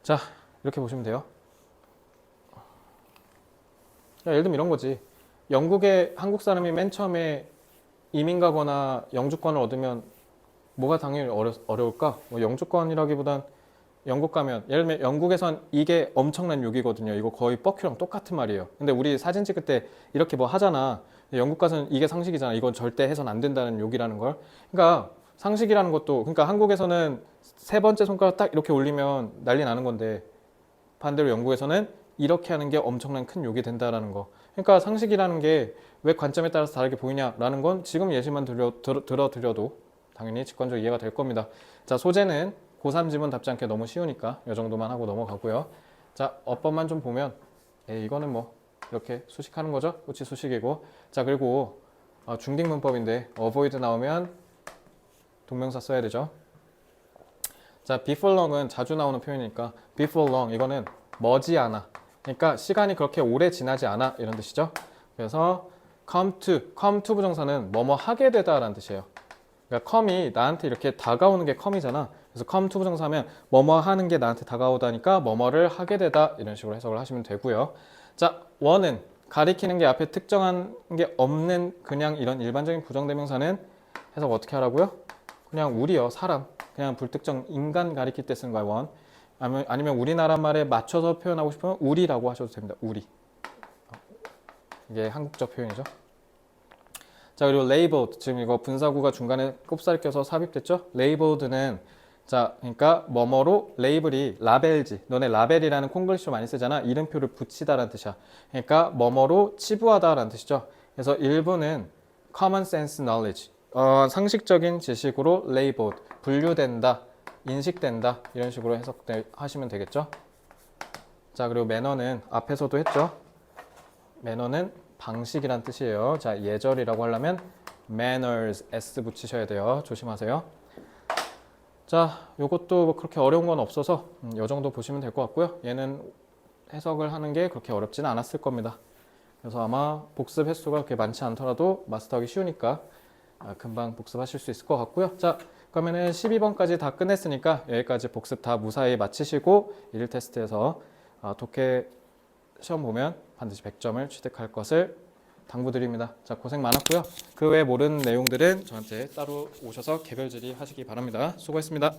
자, 이렇게 보시면 돼요. 예를 들면 이런 거지. 영국에 한국 사람이 맨 처음에 이민 가거나 영주권을 얻으면 뭐가 당연히 어려울까? 뭐 영주권이라기보단 영국 가면 예를 들면 영국에선 이게 엄청난 욕이거든요. 이거 거의 뻑큐랑 똑같은 말이에요. 근데 우리 사진 찍을 때 이렇게 뭐 하잖아. 영국 가서는 이게 상식이잖아. 이건 절대 해선 안 된다는 욕이라는 걸. 그러니까 상식이라는 것도 그러니까 한국에서는 세 번째 손가락 딱 이렇게 올리면 난리 나는 건데 반대로 영국에서는 이렇게 하는 게 엄청난 큰 욕이 된다라는 거. 그러니까 상식이라는 게 왜 관점에 따라서 다르게 보이냐라는 건 지금 예시만 들어드려도 당연히 직관적으로 이해가 될 겁니다. 자, 소재는 고3 지문 답지 않게 너무 쉬우니까 이 정도만 하고 넘어가고요. 자, 어법만 좀 보면 이거는 뭐 이렇게 수식하는 거죠. 꽃이 수식이고. 자, 그리고 중딩 문법인데 avoid 나오면 동명사 써야 되죠. 자, before long은 자주 나오는 표현이니까 before long 이거는 머지않아. 그러니까 시간이 그렇게 오래 지나지 않아 이런 뜻이죠. 그래서 come to 부정사는 뭐뭐 하게 되다라는 뜻이에요. 그러니까 come이 나한테 이렇게 다가오는 게 come이잖아. 그래서 come to 부정사면 뭐뭐 하는 게 나한테 다가오다니까 뭐뭐를 하게 되다 이런 식으로 해석을 하시면 되고요. 자, one은 가리키는 게 앞에 특정한 게 없는 그냥 이런 일반적인 부정대명사는 해석 어떻게 하라고요? 그냥 우리요, 사람. 그냥 불특정 인간 가리킬 때 쓰는 거야, one. 아니면 우리나라 말에 맞춰서 표현하고 싶으면 우리라고 하셔도 됩니다. 우리. 이게 한국적 표현이죠. 자, 그리고 labeled. 지금 이거 분사구가 중간에 꼽살 껴서 삽입됐죠? labelled는 자, 그러니까 뭐뭐로 레이블이 라벨지. 너네 라벨이라는 콩글리시로 많이 쓰잖아. 이름표를 붙이다라는 뜻이야. 그러니까 뭐뭐로 치부하다라는 뜻이죠. 그래서 일부는 common sense knowledge. 상식적인 지식으로 labeled. 분류된다. 인식된다. 이런 식으로 해석하시면 되겠죠. 자, 그리고 매너는 앞에서도 했죠. 매너는 방식이란 뜻이에요. 자, 예절이라고 하려면 manners s 붙이셔야 돼요. 조심하세요. 자, 요것도 뭐 그렇게 어려운 건 없어서 요 정도 보시면 될 것 같고요. 얘는 해석을 하는 게 그렇게 어렵지는 않았을 겁니다. 그래서 아마 복습 횟수가 그렇게 많지 않더라도 마스터하기 쉬우니까 금방 복습하실 수 있을 것 같고요. 자, 그러면은 12번까지 다 끝냈으니까 여기까지 복습 다 무사히 마치시고 1일 테스트에서 독해 시험 보면 반드시 100점을 취득할 것을 당부드립니다. 자, 고생 많았고요. 그 외에 모르는 내용들은 저한테 따로 오셔서 개별 질의하시기 바랍니다. 수고했습니다.